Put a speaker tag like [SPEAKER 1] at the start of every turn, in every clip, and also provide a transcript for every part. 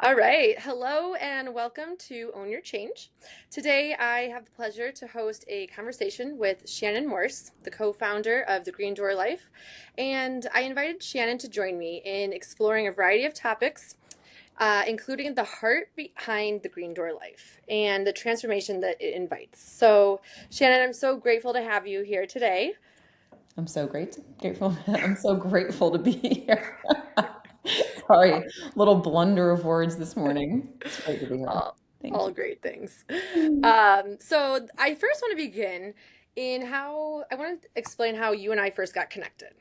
[SPEAKER 1] All right. Hello and welcome to Own Your Change. Today I have the pleasure to host a conversation with Shannon Morse, the co-founder of the Green Door Life. And I invited Shannon to join me in exploring a variety of topics, including the heart behind the Green Door Life and the transformation that it invites. So, Shannon, I'm so grateful to have you here today.
[SPEAKER 2] Grateful. I'm so grateful to be here. Sorry, little blunder of words this morning. It's great to be here.
[SPEAKER 1] all,
[SPEAKER 2] Thank
[SPEAKER 1] all
[SPEAKER 2] you.
[SPEAKER 1] great things. So I first want to begin in how I want to explain how you and I first got connected.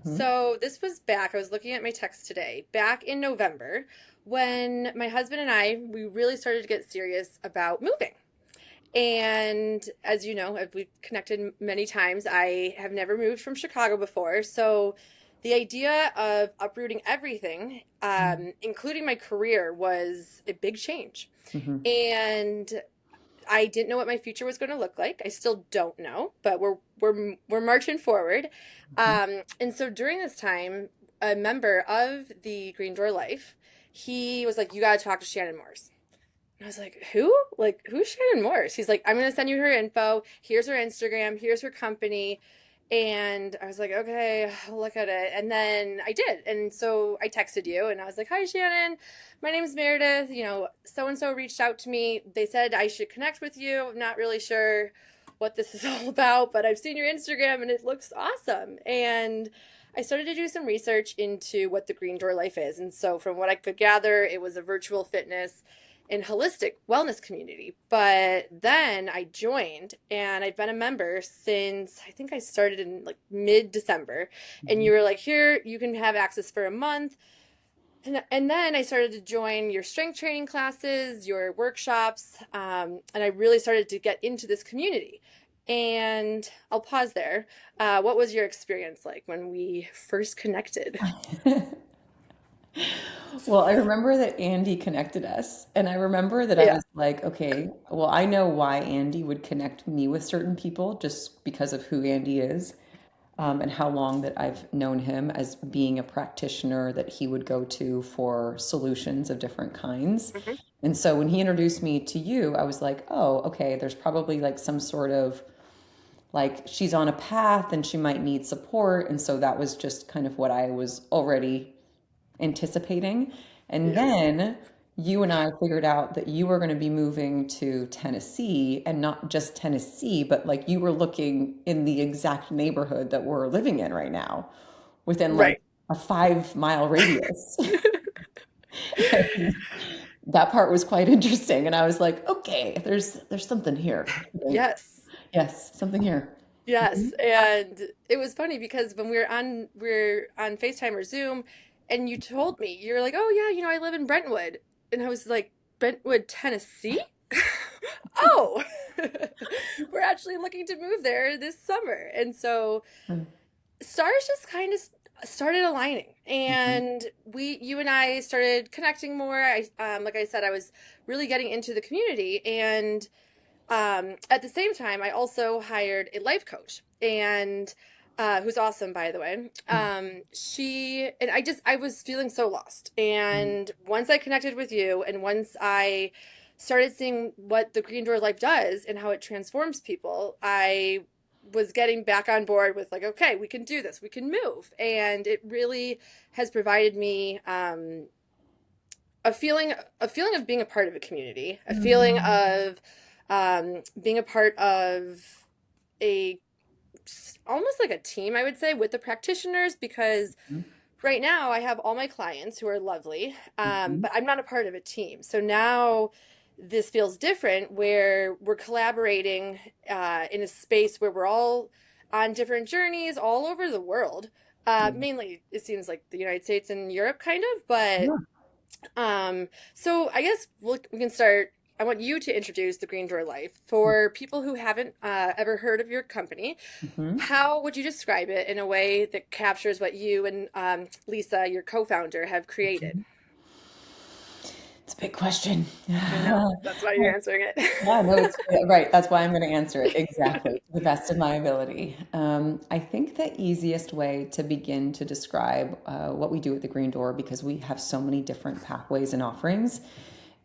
[SPEAKER 2] Mhm.
[SPEAKER 1] So this was back, I was looking at my text today, back in November when my husband and we really started to get serious about moving. And as you know, we've connected many times, I have never moved from Chicago before. So the idea of uprooting everything, including my career, was a big change.
[SPEAKER 2] Mhm.
[SPEAKER 1] And I didn't know what my future was going to look like. I still don't know, but we're marching forward.
[SPEAKER 2] Mhm.
[SPEAKER 1] And so during this time, a member of the Green Door Life, he was like, "You got to talk to Shannon Morse." I was like, who? Like, who's Shannon Morse? He's like, I'm going to send you her info. Here's her Instagram. Here's her company. And I was like, okay, I'll look at it. And then I did. And so I texted you and I was like, hi, Shannon. My name's Meredith. So and so reached out to me. They said I should connect with you. I'm not really sure what this is all about, but I've seen your Instagram and it looks awesome. And I started to do some research into what the Green Door Life is. And so, from what I could gather, it was a virtual fitness and holistic wellness community. But then I joined and I've been a member since I think I started in like mid December. And
[SPEAKER 2] Mhm.
[SPEAKER 1] you were like, here, you can have access for a month. And then I started to join your strength training classes, your workshops, and I really started to get into this community. And I'll pause there. What was your experience like when we first connected?
[SPEAKER 2] Well, I remember that Andy connected us, and I remember that I
[SPEAKER 1] Yeah,
[SPEAKER 2] was like, okay, well, I know why Andy would connect me with certain people just because of who Andy is. And how long that I've known him as being a practitioner that he would go to for solutions of different kinds.
[SPEAKER 1] hmm,
[SPEAKER 2] And so when he introduced me to you, I was like, oh, okay, there's probably like some sort of like she's on a path and she might need support. And so that was just kind of what I was already anticipating. And
[SPEAKER 1] yeah,
[SPEAKER 2] then you and I figured out that you were going to be moving to Tennessee, and not just Tennessee, but like you were looking in the exact neighborhood that we're living in right now, within like
[SPEAKER 1] right.
[SPEAKER 2] a 5 mile radius. And that part was quite interesting. And I was like, okay, there's something here, I think.
[SPEAKER 1] Yes.
[SPEAKER 2] Yes, something here.
[SPEAKER 1] Yes, and it was funny because when we were on FaceTime or Zoom, and you told me you're like, "Oh yeah, I live in Brentwood," and I was like, "Brentwood, Tennessee? Oh, we're actually looking to move there this summer." And so stars just kind of started aligning,
[SPEAKER 2] Mhm.
[SPEAKER 1] and you and I started connecting more. Like I said, I was really getting into the community, and at the same time, I also hired a life coach and who's awesome, by the way. She and I was feeling so lost. And once I connected with you, and once I started seeing what the Green Door Life does and how it transforms people, I was getting back on board with like, okay, we can do this, we can move, and it really has provided me a feeling a feeling of being a part of a community, a feeling
[SPEAKER 2] Mhm.
[SPEAKER 1] of being a part of a almost like a team, I would say, with the practitioners because right now I have all my clients who are lovely,
[SPEAKER 2] Mhm.
[SPEAKER 1] but I'm not a part of a team. So now this feels different where we're collaborating in a space where we're all on different journeys all over the world.
[SPEAKER 2] Mhm.
[SPEAKER 1] Mainly, it seems like the United States and Europe, kind of, but
[SPEAKER 2] Yeah.
[SPEAKER 1] so I guess we can start. I want you to introduce the Green Door Life for people who haven't ever heard of your company.
[SPEAKER 2] Mhm.
[SPEAKER 1] How would you describe it in a way that captures what you and Lisa, your co-founder, have created?
[SPEAKER 2] It's a big question.
[SPEAKER 1] I know. That's why you're answering
[SPEAKER 2] Yeah, no,
[SPEAKER 1] it.
[SPEAKER 2] it's right. That's why I'm going to answer it exactly to the best of my ability. I think the easiest way to begin to describe what we do at the Green Door, because we have so many different pathways and offerings,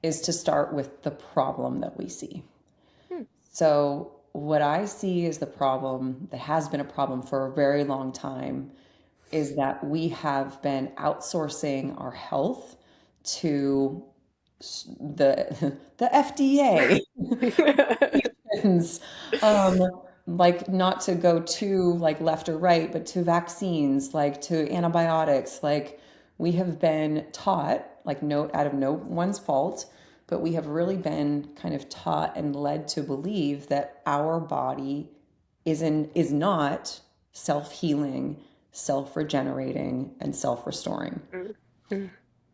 [SPEAKER 2] is to start with the problem that we see.
[SPEAKER 1] Hmm.
[SPEAKER 2] So, what I see is the problem that has been a problem for a very long time is that we have been outsourcing our health to the FDA, um, like not to go too like left or right, but to vaccines, like to antibiotics. Like we have been taught, like no out of no one's fault, but we have really been kind of taught and led to believe that our body is not self-healing, self-regenerating, and self-restoring.
[SPEAKER 1] Mm, mm,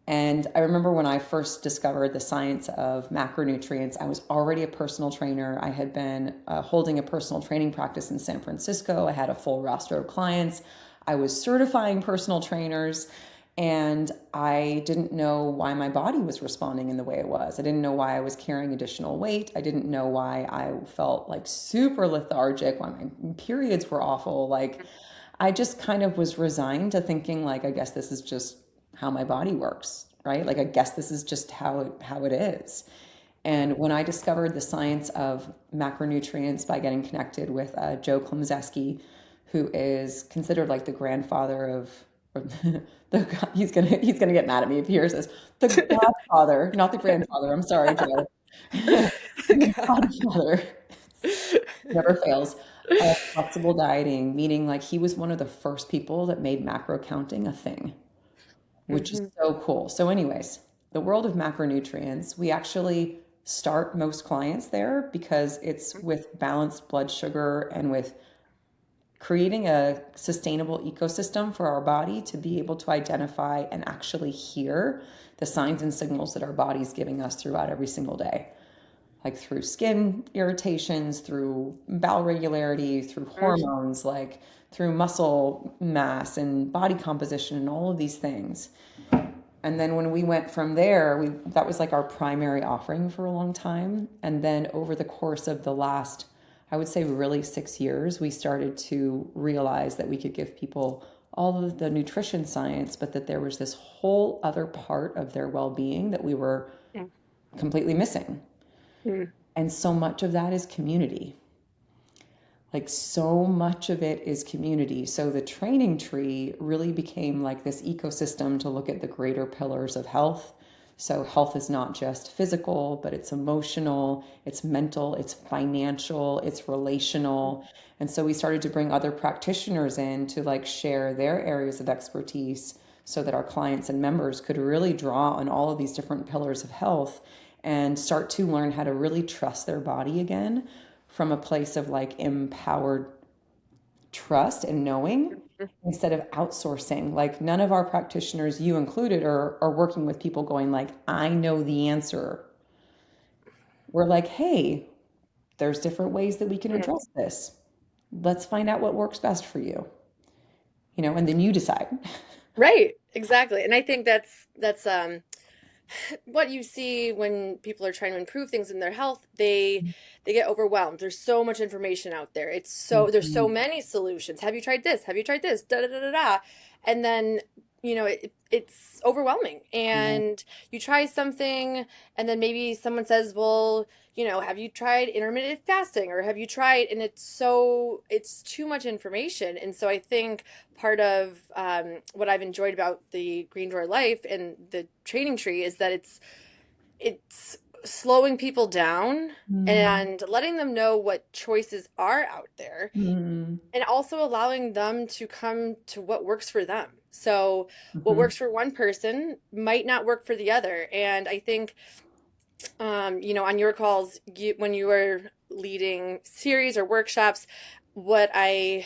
[SPEAKER 2] And I remember when I first discovered the science of macronutrients, I was already a personal trainer. I had been holding a personal training practice in San Francisco. I had a full roster of clients. I was certifying personal trainers, and I didn't know why my body was responding in the way it was. I didn't know why I was carrying additional weight. I didn't know why I felt like super lethargic, why my periods were awful. Like I just kind of was resigned to thinking like I guess this is just how my body works, right? Like I guess this is just how it is. And when I discovered the science of macronutrients by getting connected with Joe Klemczewski, who is considered like the grandfather of or he's gonna get mad at me if he hears this. The godfather, not the grandfather. I'm sorry, Joe. The
[SPEAKER 1] God.
[SPEAKER 2] godfather never fails. Flexible dieting, meaning like he was one of the first people that made macro counting a thing, which is
[SPEAKER 1] Mhm.
[SPEAKER 2] so cool. So, anyways, the world of macronutrients, we actually start most clients there because it's with balanced blood sugar and with creating a sustainable ecosystem for our body to be able to identify and actually hear the signs and signals that our body's giving us throughout every single day, like through skin irritations, through bowel regularity, through
[SPEAKER 1] Mm.
[SPEAKER 2] hormones, like through muscle mass and body composition and all of these things. And then when we went from there, we that was like our primary offering for a long time. And then over the course of the last, I would say really 6 years, we started to realize that we could give people all of the nutrition science, but that there was this whole other part of their well-being that we were
[SPEAKER 1] Mm.
[SPEAKER 2] completely missing.
[SPEAKER 1] Mm.
[SPEAKER 2] And so much of that is community. Like so much of it is community. So the training tree really became like this ecosystem to look at the greater pillars of health. So health is not just physical, but it's emotional, it's mental, it's financial, it's relational. And so we started to bring other practitioners in to like share their areas of expertise so that our clients and members could really draw on all of these different pillars of health and start to learn how to really trust their body again from a place of like empowered trust and knowing instead of outsourcing. Like none of our practitioners, you included, are working with people going like, I know the answer. We're like, hey, there's different ways that we can
[SPEAKER 1] Mm.
[SPEAKER 2] address this. Let's find out what works best for you, and then you decide.
[SPEAKER 1] Right, exactly. And I think that's what you see when people are trying to improve things in their health, they get overwhelmed. There's so much information out there. There's so
[SPEAKER 2] Mhm.
[SPEAKER 1] many solutions. Have you tried this? Have you tried this? Da da da da da. And then, it's overwhelming.
[SPEAKER 2] Yeah.
[SPEAKER 1] And you try something, and then maybe someone says, "Well, have you tried intermittent fasting or have you tried?" And it's too much information. And so I think part of what I've enjoyed about the Green Door Life and the training tree is that it's slowing people down
[SPEAKER 2] Mhm.
[SPEAKER 1] and letting them know what choices are out there
[SPEAKER 2] Mhm.
[SPEAKER 1] and also allowing them to come to what works for them. So what
[SPEAKER 2] Mhm.
[SPEAKER 1] works for one person might not work for the other. And I think on your calls, when you were leading series or workshops, what I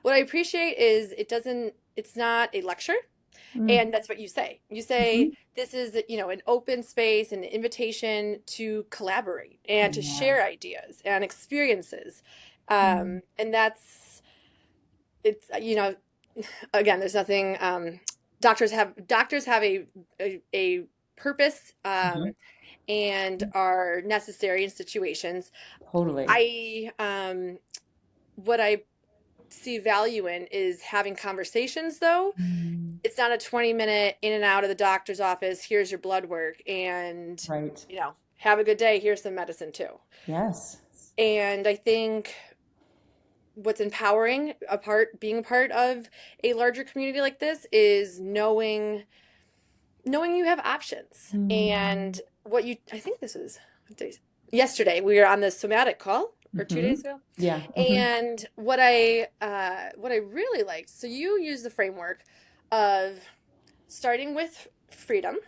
[SPEAKER 1] what I appreciate is it's not a lecture,
[SPEAKER 2] Mhm.
[SPEAKER 1] and that's what you say. You say
[SPEAKER 2] Mhm.
[SPEAKER 1] this is, an open space, an invitation to collaborate and to
[SPEAKER 2] Yeah.
[SPEAKER 1] share ideas and experiences.
[SPEAKER 2] Mhm.
[SPEAKER 1] And it's again, there's nothing, doctors have a purpose
[SPEAKER 2] Mhm.
[SPEAKER 1] and are necessary in situations.
[SPEAKER 2] Totally.
[SPEAKER 1] I what I see value in is having conversations though.
[SPEAKER 2] Mm.
[SPEAKER 1] It's not a 20-minute in and out of the doctor's office, here's your blood work, and
[SPEAKER 2] Right.
[SPEAKER 1] have a good day, here's some medicine too.
[SPEAKER 2] Yes.
[SPEAKER 1] And I think what's empowering being a part of a larger community like this is knowing you have options.
[SPEAKER 2] Mm.
[SPEAKER 1] And I think this was what yesterday we were on the somatic call or 2 days
[SPEAKER 2] Hmm.
[SPEAKER 1] ago.
[SPEAKER 2] Yeah. Hmm.
[SPEAKER 1] And what I really liked, so you use the framework of starting with freedom,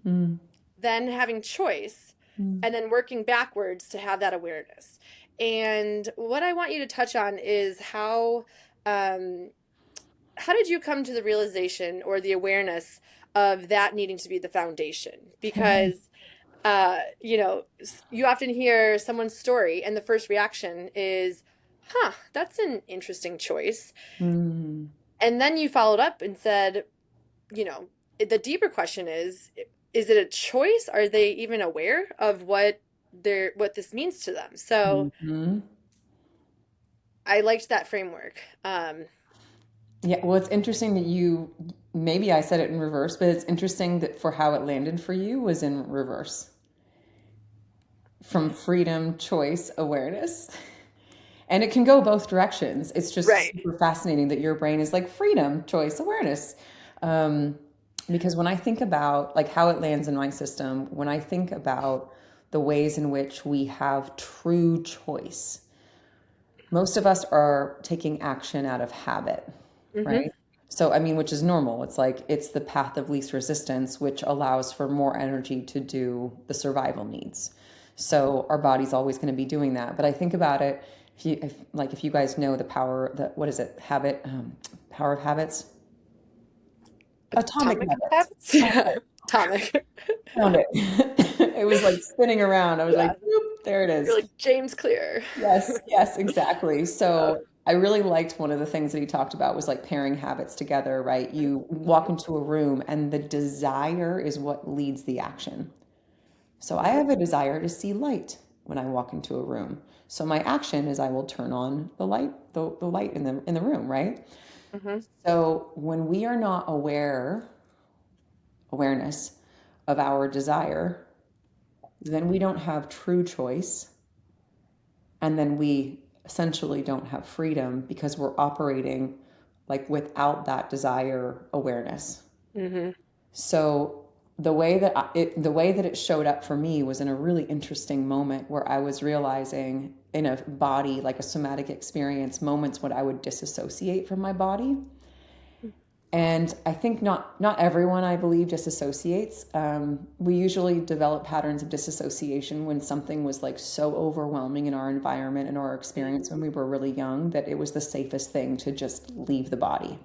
[SPEAKER 2] Mm.
[SPEAKER 1] then having choice,
[SPEAKER 2] Mm.
[SPEAKER 1] and then working backwards to have that awareness. And what I want you to touch on is um, how did you come to the realization or the awareness of that needing to be the foundation? Because you often hear someone's story and the first reaction is, huh, that's an interesting choice.
[SPEAKER 2] Mm.
[SPEAKER 1] And then you followed up and said, you know, the deeper question is it a choice? Are they even aware of what this means to them? So
[SPEAKER 2] Mhm.
[SPEAKER 1] I liked that framework.
[SPEAKER 2] Yeah, well, it's interesting that maybe I said it in reverse, but it's interesting that for how it landed for you was in reverse from freedom, choice, awareness. And it can go both directions. It's just
[SPEAKER 1] Right.
[SPEAKER 2] super fascinating that your brain is like freedom, choice, awareness. Um, because when I think about like how it lands in my system, when I think about the ways in which we have true choice, most of us are taking action out of habit,
[SPEAKER 1] Hmm.
[SPEAKER 2] right? So, I mean, which is normal. It's like it's the path of least resistance, which allows for more energy to do the survival needs. So, our body's always going to be doing that. But I think about it, if you guys know the power, what is it? Power of habits, atomic
[SPEAKER 1] Atomic
[SPEAKER 2] habits.
[SPEAKER 1] habits? Yeah. Atomic.
[SPEAKER 2] Found it. It was like spinning around. I was like,
[SPEAKER 1] Yeah.
[SPEAKER 2] boop, there it
[SPEAKER 1] You're
[SPEAKER 2] is.
[SPEAKER 1] like James Clear.
[SPEAKER 2] Yes, yes, exactly.
[SPEAKER 1] Yeah.
[SPEAKER 2] So I really liked one of the things that he talked about was like pairing habits together, right? You walk into a room and the desire is what leads the action. So I
[SPEAKER 1] Hmm.
[SPEAKER 2] have a desire to see light when I walk into a room. So my action is I will turn on the light in the room, right?
[SPEAKER 1] Hmm.
[SPEAKER 2] So when we are not awareness of our desire, then we don't have true choice. And then we essentially don't have freedom because we're operating like without that desire awareness.
[SPEAKER 1] Hmm.
[SPEAKER 2] So the way that it showed up for me was in a really interesting moment where I was realizing in a body like a somatic experience moments when I would disassociate from my body. And I think not everyone, I believe, disassociates. We usually develop patterns of disassociation when something was like so overwhelming in our environment and our experience when we were really young that it was the safest thing to just leave the body.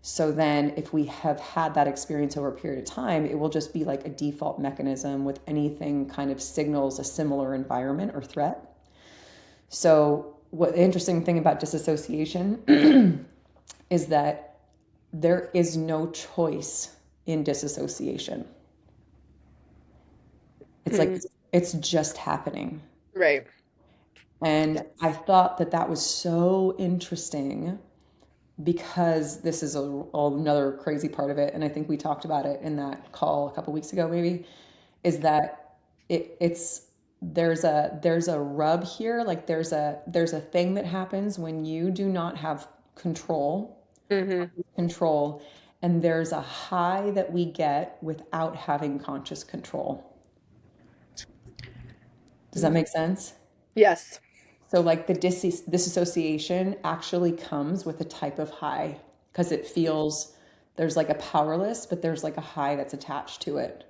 [SPEAKER 2] So then, if we have had that experience over a period of time, it will just be like a default mechanism with anything kind of signals a similar environment or threat. So, what the interesting thing about disassociation is that there is no choice in disassociation. It's like
[SPEAKER 1] Hmm.
[SPEAKER 2] it's just happening.
[SPEAKER 1] Right.
[SPEAKER 2] And I
[SPEAKER 1] Yes.
[SPEAKER 2] thought that that was so interesting because this is another crazy part of it. And I think we talked about it in that call a couple weeks ago, maybe, is that it's there's a rub here. Like there's a thing that happens when you do not have
[SPEAKER 1] Hmm.
[SPEAKER 2] control, and there's a high that we get without having conscious control. Does that
[SPEAKER 1] Hmm.
[SPEAKER 2] make sense?
[SPEAKER 1] Yes.
[SPEAKER 2] So, like the disassociation actually comes with a type of high because it feels there's like a powerless, but there's like a high that's attached to it.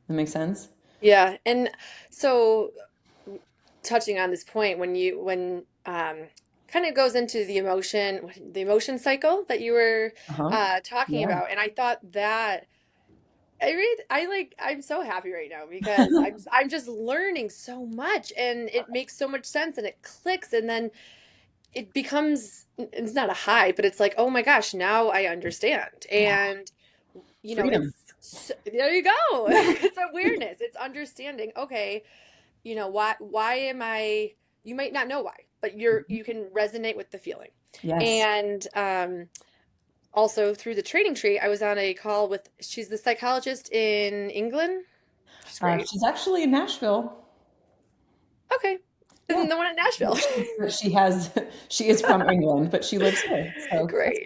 [SPEAKER 2] That makes sense?
[SPEAKER 1] Yeah. And so touching on this point when kind of goes into the emotion cycle that you were
[SPEAKER 2] Uh-huh.
[SPEAKER 1] talking
[SPEAKER 2] Yeah.
[SPEAKER 1] about, and I thought that I'm so happy right now because I'm just learning so much and it makes so much sense and it clicks and then it becomes it's not a high but it's like, oh my gosh, now I understand.
[SPEAKER 2] Yeah.
[SPEAKER 1] And it's
[SPEAKER 2] Freedom.
[SPEAKER 1] So, there you go.
[SPEAKER 2] Yeah.
[SPEAKER 1] It's awareness. It's understanding. Okay, why am I, you might not know why, but you can resonate with the feeling.
[SPEAKER 2] Yes.
[SPEAKER 1] And also through the training tree, I was on a call with, she's the psychologist in England. She's great.
[SPEAKER 2] She's actually in Nashville.
[SPEAKER 1] Okay.
[SPEAKER 2] Yeah.
[SPEAKER 1] The one in Nashville.
[SPEAKER 2] But she has, she is from England, but she lives here. So that's
[SPEAKER 1] Great.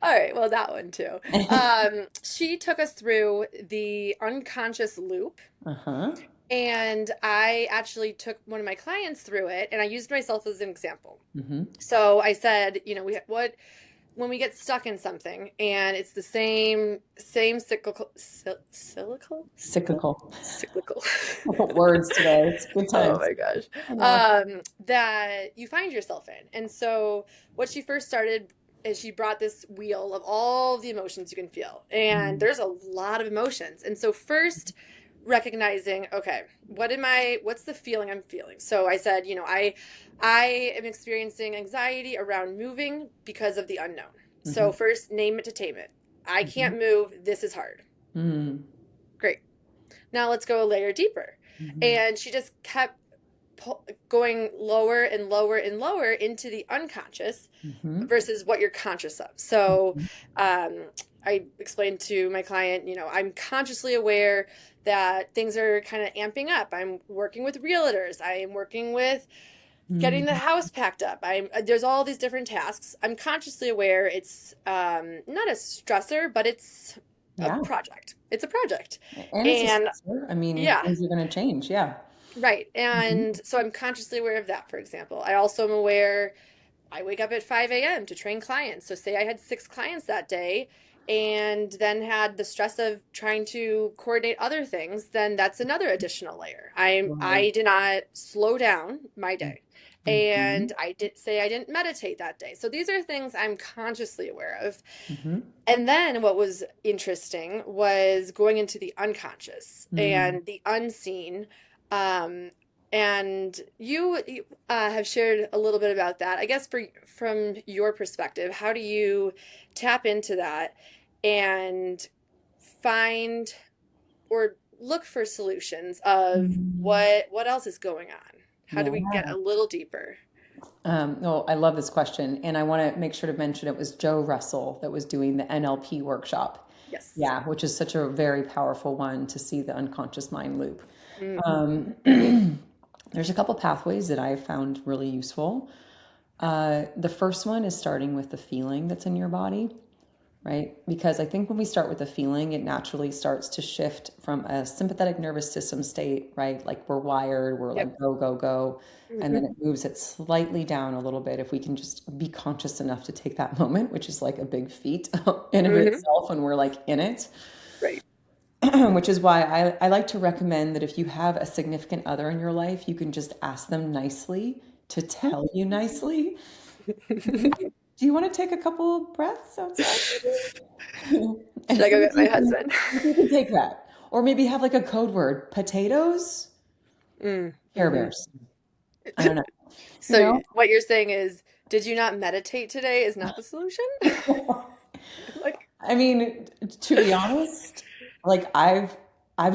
[SPEAKER 1] All right. Well, that one too.
[SPEAKER 2] fun.
[SPEAKER 1] She took us through the unconscious loop.
[SPEAKER 2] Uh-huh.
[SPEAKER 1] And I actually took one of my clients through it and I used myself as an example.
[SPEAKER 2] Mm-hmm.
[SPEAKER 1] So I said, what when we get stuck in something and it's the same
[SPEAKER 2] Cyclical.
[SPEAKER 1] cyclical.
[SPEAKER 2] Words today. It's good
[SPEAKER 1] Oh
[SPEAKER 2] times.
[SPEAKER 1] my gosh.
[SPEAKER 2] I know.
[SPEAKER 1] That you find yourself in. And so what she first started is she brought this wheel of all the emotions you can feel. And
[SPEAKER 2] Mm-hmm.
[SPEAKER 1] there's a lot of emotions. And so first recognizing, okay, what's the feeling I'm feeling? So I said, I am experiencing anxiety around moving because of the unknown.
[SPEAKER 2] Mm-hmm.
[SPEAKER 1] So first name it to tame it. I
[SPEAKER 2] Mm-hmm.
[SPEAKER 1] can't move. This is hard.
[SPEAKER 2] Mm-hmm.
[SPEAKER 1] Great. Now let's go a layer deeper.
[SPEAKER 2] Mm-hmm.
[SPEAKER 1] And she just kept going lower and lower and lower into the unconscious
[SPEAKER 2] Mm-hmm.
[SPEAKER 1] versus what you're conscious of. So I explained to my client, I'm consciously aware that things are kind of amping up. I'm working with realtors. I am working with getting the
[SPEAKER 2] Mm-hmm.
[SPEAKER 1] house packed up. There's all these different tasks. I'm consciously aware it's not a stressor, but it's a
[SPEAKER 2] Yeah.
[SPEAKER 1] project. It's a project.
[SPEAKER 2] And it's a
[SPEAKER 1] And
[SPEAKER 2] stressor. I mean,
[SPEAKER 1] yeah,
[SPEAKER 2] things are going to change. Yeah.
[SPEAKER 1] right. And
[SPEAKER 2] Mm-hmm.
[SPEAKER 1] so I'm consciously aware of that, for example. I also am aware I wake up at 5 a.m. to train clients. So say I had 6 clients that day and then had the stress of trying to coordinate other things, then that's another additional layer.
[SPEAKER 2] Right.
[SPEAKER 1] I did not slow down my day.
[SPEAKER 2] Mm-hmm.
[SPEAKER 1] And I did say I didn't meditate that day. So these are things I'm consciously aware of.
[SPEAKER 2] Mm-hmm.
[SPEAKER 1] And then what was interesting was going into the unconscious
[SPEAKER 2] Mm-hmm.
[SPEAKER 1] and the unseen. Um, and you have shared a little bit about that. I guess from your perspective, how do you tap into that and find or look for solutions of
[SPEAKER 2] Mm-hmm.
[SPEAKER 1] what else is going on? How do we get
[SPEAKER 2] Yeah.
[SPEAKER 1] a little deeper?
[SPEAKER 2] No, I love this question. And I want to make sure to mention it was Joe Russell that was doing the NLP workshop.
[SPEAKER 1] Yes.
[SPEAKER 2] Yeah, which is such a very powerful one to see the unconscious mind loop.
[SPEAKER 1] Mm-hmm.
[SPEAKER 2] Um, there's a couple pathways that I found really useful. The first one is starting with the feeling that's in your body, right? Because I think when we start with a feeling, it naturally starts to shift from a sympathetic nervous system state, right? Like we're wired, we're
[SPEAKER 1] Yep.
[SPEAKER 2] like go, go, go. And then
[SPEAKER 1] Mm-hmm.
[SPEAKER 2] it moves it slightly down a little bit if we can just be conscious enough to take that moment, which is like a big feat in of
[SPEAKER 1] Mm-hmm.
[SPEAKER 2] itself when we're like in it.
[SPEAKER 1] Right.
[SPEAKER 2] Which is why I like to recommend that if you have a significant other in your life, you can just ask them nicely to tell you nicely. Do you want to take a couple breaths outside?
[SPEAKER 1] Should
[SPEAKER 2] And
[SPEAKER 1] I
[SPEAKER 2] see
[SPEAKER 1] go
[SPEAKER 2] if
[SPEAKER 1] get my
[SPEAKER 2] you can,
[SPEAKER 1] husband?
[SPEAKER 2] see if you can take that. Or maybe have like a code word, potatoes, Care
[SPEAKER 1] Mm-hmm.
[SPEAKER 2] Bears. I don't know. You
[SPEAKER 1] So
[SPEAKER 2] know?
[SPEAKER 1] what you're saying is, did you not meditate today is not the solution? Like,
[SPEAKER 2] I mean, to be honest, like I've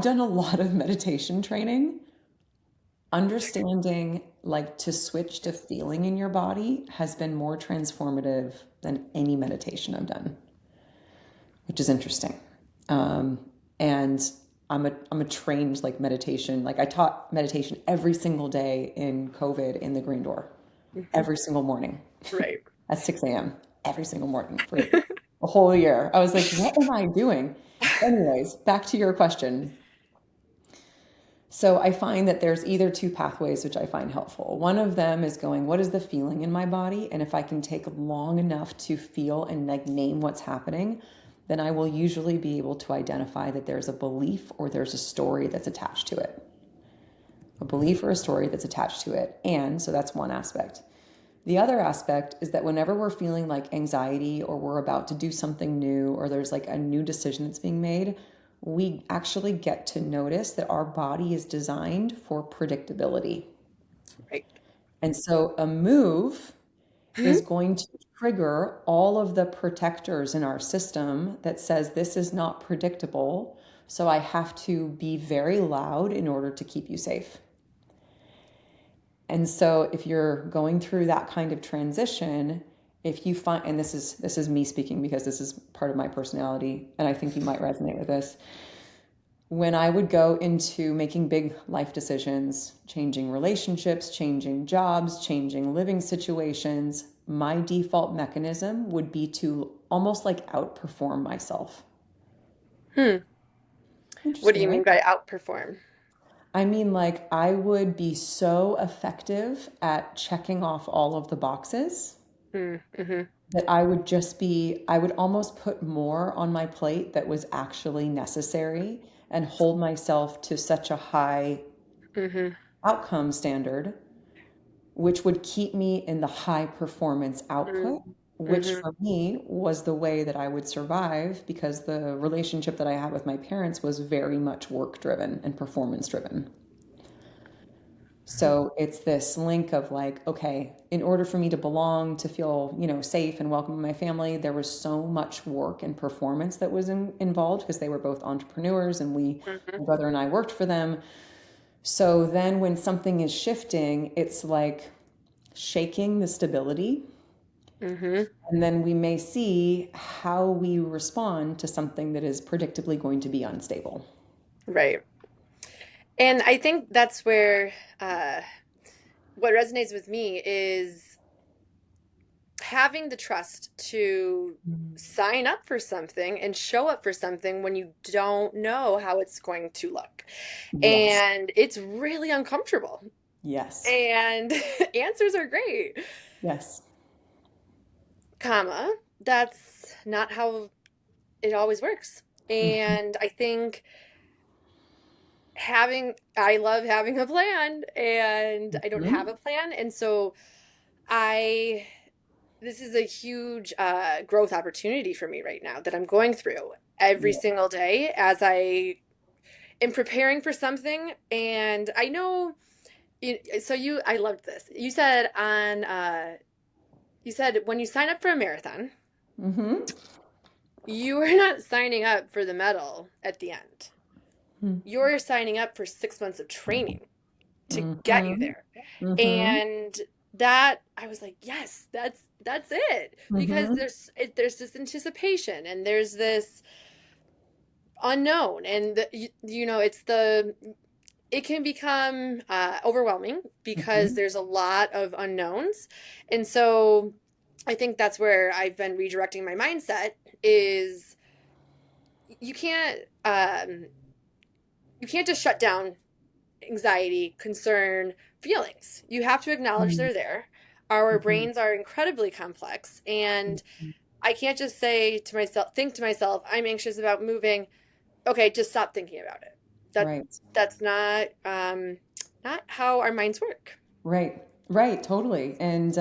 [SPEAKER 2] done a lot of meditation training. Understanding like to switch to feeling in your body has been more transformative than any meditation I've done, which is interesting. Um, and I'm a trained like meditation. Like I taught meditation every single day in COVID in the Green Door,
[SPEAKER 1] mhm,
[SPEAKER 2] every single morning
[SPEAKER 1] right.
[SPEAKER 2] at 6 a.m. every single morning for a whole year. I was like, what am I doing? Anyways, back to your question. So I find that there's either two pathways which I find helpful. One of them is going, what is the feeling in my body? And if I can take long enough to feel and like name what's happening, then I will usually be able to identify that there's a belief or there's a story that's attached to it. A belief or a story that's attached to it. And so that's one aspect. The other aspect is that whenever we're feeling like anxiety or we're about to do something new or there's like a new decision that's being made, we actually get to notice that our body is designed for predictability.
[SPEAKER 1] Right.
[SPEAKER 2] And so a move
[SPEAKER 1] Mhm.
[SPEAKER 2] is going to trigger all of the protectors in our system that says this is not predictable. So I have to be very loud in order to keep you safe. And so if you're going through that kind of transition, if you find, and this is me speaking because this is part of my personality and I think you might resonate with this. When I would go into making big life decisions, changing relationships, changing jobs, changing living situations, my default mechanism would be to almost like outperform myself.
[SPEAKER 1] Hmm. What do
[SPEAKER 2] Interesting,
[SPEAKER 1] you mean
[SPEAKER 2] right?
[SPEAKER 1] by outperform?
[SPEAKER 2] I mean, like, I would be so effective at checking off all of the boxes
[SPEAKER 1] Mm-hmm.
[SPEAKER 2] that I would just be, I would almost put more on my plate that was actually necessary and hold myself to such a high
[SPEAKER 1] Mm-hmm.
[SPEAKER 2] outcome standard, which would keep me in the high performance output, which
[SPEAKER 1] Mm-hmm.
[SPEAKER 2] for me was the way that I would survive because the relationship that I had with my parents was very much work driven and performance driven. So it's this link of like, okay, in order for me to belong, to feel, safe and welcome in my family, there was so much work and performance that was involved because they were both entrepreneurs and
[SPEAKER 1] Mm-hmm.
[SPEAKER 2] my brother and I worked for them. So then when something is shifting, it's like shaking the stability.
[SPEAKER 1] Mm-hmm.
[SPEAKER 2] And then we may see how we respond to something that is predictably going to be unstable.
[SPEAKER 1] Right. And I think that's where uh, what resonates with me is having the trust to sign up for something and show up for something when you don't know how it's going to look.
[SPEAKER 2] Yes.
[SPEAKER 1] And it's really uncomfortable.
[SPEAKER 2] Yes.
[SPEAKER 1] And answers are great,
[SPEAKER 2] Yes.
[SPEAKER 1] comma, that's not how it always works.
[SPEAKER 2] Mm-hmm.
[SPEAKER 1] And I think I love having a plan, and I don't have
[SPEAKER 2] Mm-hmm.
[SPEAKER 1] a plan. And so I this is a huge growth opportunity for me right now that I'm going through every
[SPEAKER 2] Yeah.
[SPEAKER 1] single day as I am preparing for something. And I know, I loved this. You said when you sign up for a marathon,
[SPEAKER 2] Mm-hmm.
[SPEAKER 1] you are not signing up for the medal at the end. You're signing up for 6 months of training to get you
[SPEAKER 2] Mm-hmm.
[SPEAKER 1] there.
[SPEAKER 2] Mm-hmm.
[SPEAKER 1] And that I was like, yes, that's it. Because
[SPEAKER 2] Mm-hmm.
[SPEAKER 1] there's this anticipation and there's this unknown, and it can become overwhelming because
[SPEAKER 2] Mm-hmm.
[SPEAKER 1] there's a lot of unknowns. And so I think that's where I've been redirecting my mindset is you can't um you can't just shut down anxiety, concern, feelings. You have to acknowledge they're there. Our
[SPEAKER 2] Mm-hmm.
[SPEAKER 1] brains are incredibly complex, and I can't just think to myself, I'm anxious about moving. Okay, just stop thinking about it. That
[SPEAKER 2] Right.
[SPEAKER 1] that's not how our minds work.
[SPEAKER 2] Right. Right. Totally. And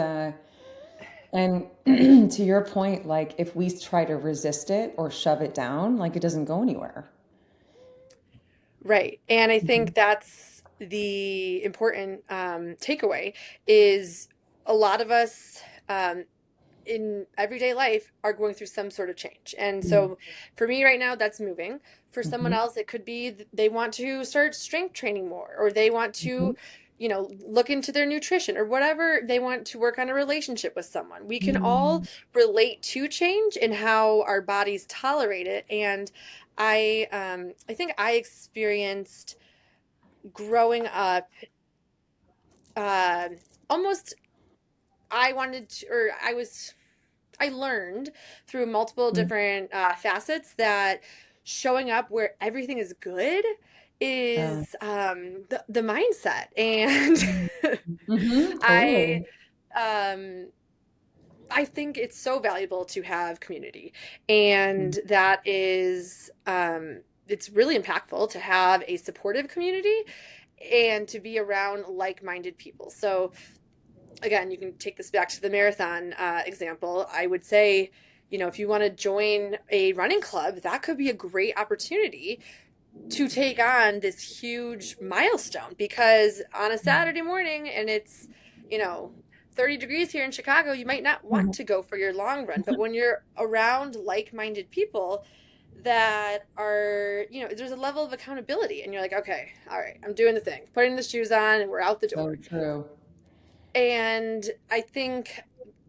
[SPEAKER 2] to your point, like if we try to resist it or shove it down, like it doesn't go anywhere.
[SPEAKER 1] Right. And I
[SPEAKER 2] Mm-hmm.
[SPEAKER 1] think that's the important takeaway is a lot of us in everyday life are going through some sort of change. And so for me right now, that's moving. For someone
[SPEAKER 2] Mm-hmm.
[SPEAKER 1] else, it could be they want to start strength training more, or they want
[SPEAKER 2] Mm-hmm.
[SPEAKER 1] to, look into their nutrition or whatever. They want to work on a relationship with someone. We can all
[SPEAKER 2] Mm-hmm.
[SPEAKER 1] relate to change and how our bodies tolerate it. And I think I experienced growing up, uh, almost I wanted to, or I learned through multiple different facets that showing up where everything is good
[SPEAKER 2] Uh,
[SPEAKER 1] is the mindset. And
[SPEAKER 2] mm-hmm.
[SPEAKER 1] I
[SPEAKER 2] Totally.
[SPEAKER 1] um, I think it's so valuable to have community, and that is it's really impactful to have a supportive community and to be around like-minded people. So again, you can take this back to the marathon example. I would say, if you want to join a running club, that could be a great opportunity to take on this huge milestone because on a Saturday morning and it's, you know, 30 degrees here in Chicago, you might not want
[SPEAKER 2] Mhm.
[SPEAKER 1] to go for your long run. But when you're around like minded people, that are, there's a level of accountability and you're like, okay, all right, I'm doing the thing, putting the shoes on and we're out the
[SPEAKER 2] So
[SPEAKER 1] door.
[SPEAKER 2] true.
[SPEAKER 1] And I think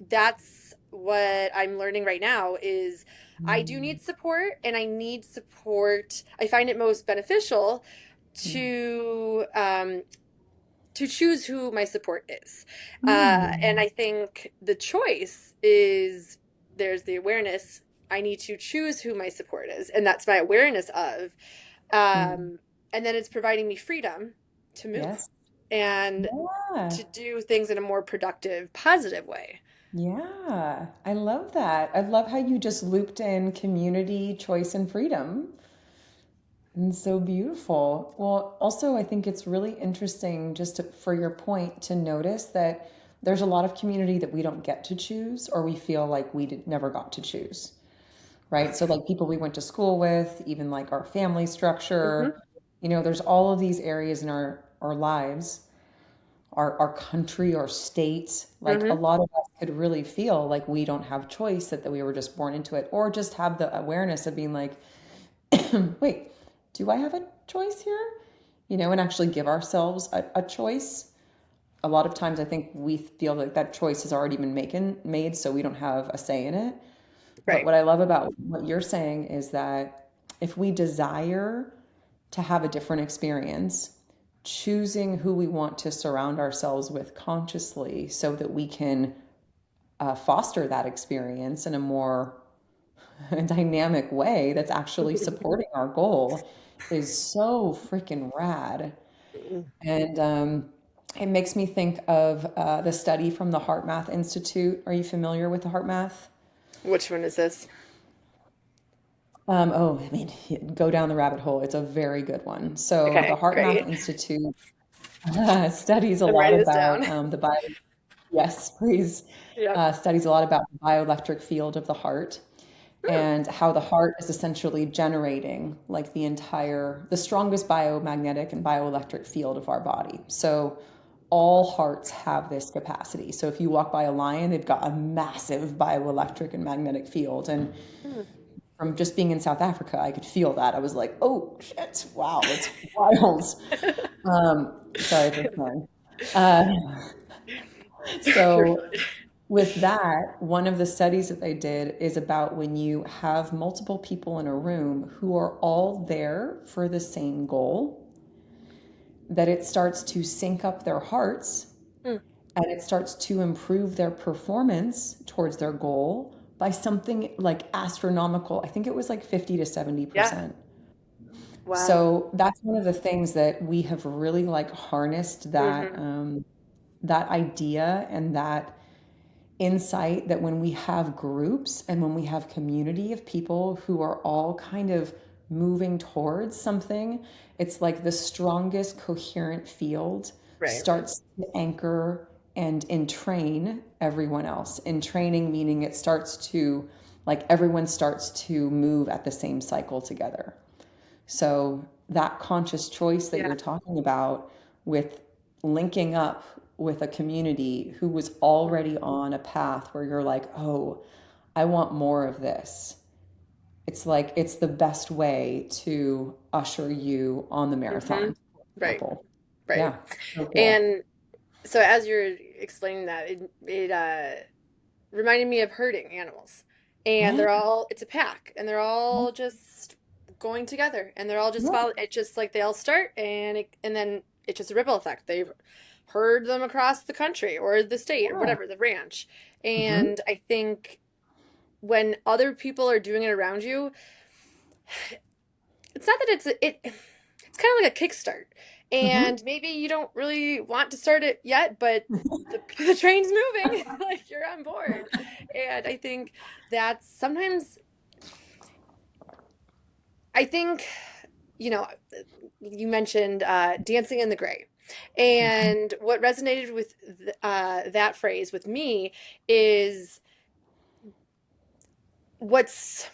[SPEAKER 1] that's what I'm learning right now is I do
[SPEAKER 2] Mm,
[SPEAKER 1] need support and I need support. I find it most beneficial
[SPEAKER 2] mm,
[SPEAKER 1] to choose who my support is. And
[SPEAKER 2] mm,
[SPEAKER 1] I think the choice is there's the awareness. I need to choose who my support is, and that's my awareness of.
[SPEAKER 2] mm.
[SPEAKER 1] Um, and then it's providing me freedom to move
[SPEAKER 2] Yes.
[SPEAKER 1] and
[SPEAKER 2] Yeah.
[SPEAKER 1] to do things in a more productive, positive way.
[SPEAKER 2] Yeah. I love that. I love how you just looped in community, choice, and freedom. And so beautiful. Well, also, I think it's really interesting just for your point to notice that there's a lot of community that we don't get to choose or we feel like never got to choose, right? So, like people we went to school with, even like our family
[SPEAKER 1] Hmm.
[SPEAKER 2] structure, there's all of these areas in our lives, our country, our state. Like a
[SPEAKER 1] Hmm.
[SPEAKER 2] lot of us could really feel like we don't have choice, that we were just born into it, or just have the awareness of being like, wait, do I have a choice here? And actually give ourselves a choice. A lot of times I think we feel like that choice has already been made, so we don't have a say in it. But
[SPEAKER 1] Right.
[SPEAKER 2] what I love about what you're saying is that if we desire to have a different experience, choosing who we want to surround ourselves with consciously so that we can foster that experience in a more dynamic way that's actually supporting our goal is so freaking rad. And it makes me think of the study from the Heart Math Institute. Are you familiar with the Heart Math?
[SPEAKER 1] Which one is this?
[SPEAKER 2] Oh, I mean, go down the rabbit hole. It's a very good one. So the
[SPEAKER 1] Okay,
[SPEAKER 2] Heart Math
[SPEAKER 1] great.
[SPEAKER 2] Institute studies a
[SPEAKER 1] I'm
[SPEAKER 2] lot
[SPEAKER 1] writing this
[SPEAKER 2] about
[SPEAKER 1] down.
[SPEAKER 2] the bio. Yes, please.
[SPEAKER 1] Yep.
[SPEAKER 2] Studies a lot about the bioelectric field of the heart
[SPEAKER 1] Hmm.
[SPEAKER 2] and how the heart is essentially generating like the strongest biomagnetic and bioelectric field of our body. So all hearts have this capacity. So if you walk by a lion, they've got a massive bioelectric and magnetic field. And
[SPEAKER 1] Hmm.
[SPEAKER 2] from just being in South Africa, I could feel that. I was like, oh shit, wow, that's wild. Sorry for snoring. Uh,
[SPEAKER 1] You're
[SPEAKER 2] so
[SPEAKER 1] fine.
[SPEAKER 2] with that, one of the studies that they did is about when you have multiple people in a room who are all there for the same goal, that it starts to sync up their hearts
[SPEAKER 1] Hmm.
[SPEAKER 2] and it starts to improve their performance towards their goal by something like astronomical. I think it was like 50 to
[SPEAKER 1] Yeah.
[SPEAKER 2] 70%.
[SPEAKER 1] Wow.
[SPEAKER 2] So that's one of the things that we have really like harnessed that
[SPEAKER 1] Hmm.
[SPEAKER 2] that idea and that insight that when we have groups and when we have community of people who are all kind of moving towards something, it's like the strongest coherent field
[SPEAKER 1] Right.
[SPEAKER 2] starts to anchor and entrain everyone else. Entraining meaning it starts to, like, everyone starts to move at the same cycle together. So that conscious choice that
[SPEAKER 1] Yeah.
[SPEAKER 2] you're talking about with linking up with a community who was already on a path where you're like, oh, I want more of this. It's like it's the best way to usher you on the
[SPEAKER 1] Hmm.
[SPEAKER 2] marathon, for
[SPEAKER 1] Right.
[SPEAKER 2] example.
[SPEAKER 1] Right.
[SPEAKER 2] Yeah, so cool.
[SPEAKER 1] And so as you're explaining that, it reminded me of herding animals. And
[SPEAKER 2] Yeah,
[SPEAKER 1] it's a pack, and they're all just going together, and they're all just
[SPEAKER 2] yeah,
[SPEAKER 1] follow. It's just like they all start, and then it's just a ripple effect. They've herd them across the country or the state or
[SPEAKER 2] yeah.
[SPEAKER 1] whatever, the ranch.
[SPEAKER 2] Hmm.
[SPEAKER 1] And I think when other people are doing it around you, it's not that it's kind of like a kickstart.
[SPEAKER 2] Hmm.
[SPEAKER 1] And maybe you don't really want to start it yet, but the train's moving, like you're on board. And I think that's sometimes I think, you know, you mentioned dancing in the gray. And what resonated with that phrase with me is what's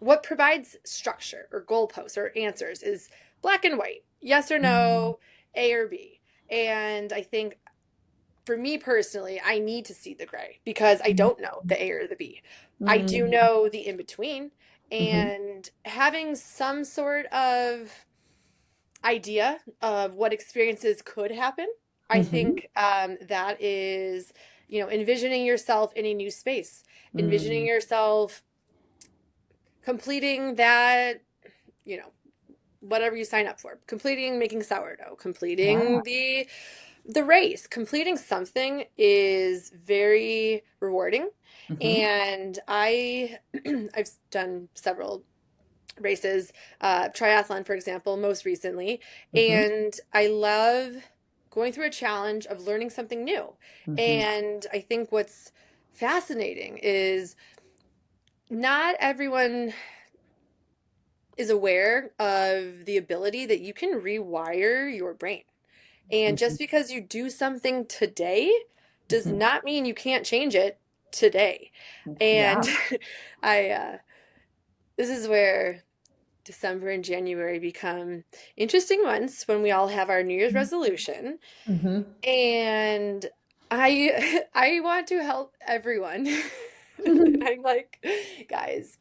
[SPEAKER 1] what provides structure or goalposts or answers is black and white, yes or
[SPEAKER 2] Hmm.
[SPEAKER 1] no, A or B. And I think for me personally, I need to see the gray because I don't know the A or the B. I do
[SPEAKER 2] Hmm.
[SPEAKER 1] know the in between.
[SPEAKER 2] Hmm.
[SPEAKER 1] and having some sort of idea of what experiences could happen. I
[SPEAKER 2] Hmm.
[SPEAKER 1] think that is, envisioning yourself in a new space, envisioning
[SPEAKER 2] Mm.
[SPEAKER 1] yourself completing that, you know, whatever you sign up for, completing making sourdough,
[SPEAKER 2] Yeah.
[SPEAKER 1] completing the race, completing something is very rewarding.
[SPEAKER 2] Hmm.
[SPEAKER 1] And I've done several races, triathlon, for example, most recently.
[SPEAKER 2] Hmm.
[SPEAKER 1] And I love going through a challenge of learning something new.
[SPEAKER 2] Hmm.
[SPEAKER 1] And I think what's fascinating is not everyone is aware of the ability that you can rewire your brain. And just
[SPEAKER 2] Hmm.
[SPEAKER 1] because you do something today does
[SPEAKER 2] Hmm.
[SPEAKER 1] not mean you can't change it today.
[SPEAKER 2] Yeah.
[SPEAKER 1] And I this is where December and January become interesting months when we all have our New Year's resolution.
[SPEAKER 2] Hmm.
[SPEAKER 1] And I want to help everyone. And I'm like, guys,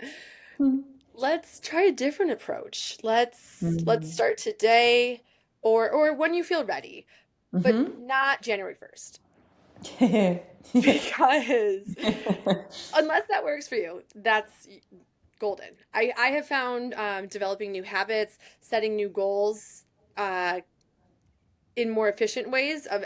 [SPEAKER 1] let's try a different approach. Let's
[SPEAKER 2] Hmm.
[SPEAKER 1] start today or when you feel ready, but
[SPEAKER 2] Hmm.
[SPEAKER 1] not January 1st. Because unless that works for you, that's golden. I have found developing new habits, setting new goals, uh, in more efficient ways of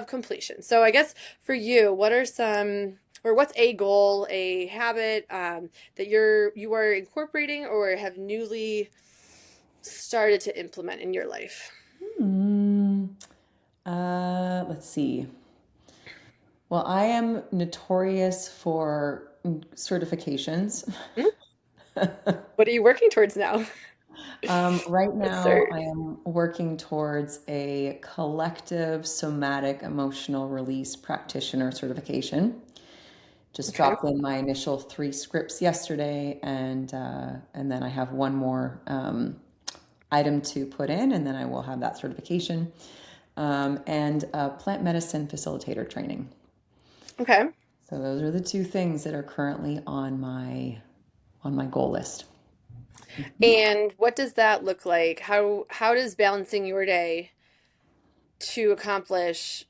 [SPEAKER 1] completion. So I guess for you, what are some or what's a goal, a habit that you are incorporating or have newly started to implement in your life?
[SPEAKER 2] Hmm. Let's see. Well, I am notorious for certifications.
[SPEAKER 1] Hmm? What are you working towards now?
[SPEAKER 2] Right
[SPEAKER 1] What
[SPEAKER 2] now,
[SPEAKER 1] cert?
[SPEAKER 2] I am working towards a collective somatic emotional release practitioner certification. Just
[SPEAKER 1] Okay.
[SPEAKER 2] dropped in my initial three scripts yesterday, and then I have one more item to put in, and then I will have that certification. And plant medicine facilitator training.
[SPEAKER 1] Okay.
[SPEAKER 2] So those are the two things that are currently on my goal list.
[SPEAKER 1] And what does that look like? How does balancing your day to accomplish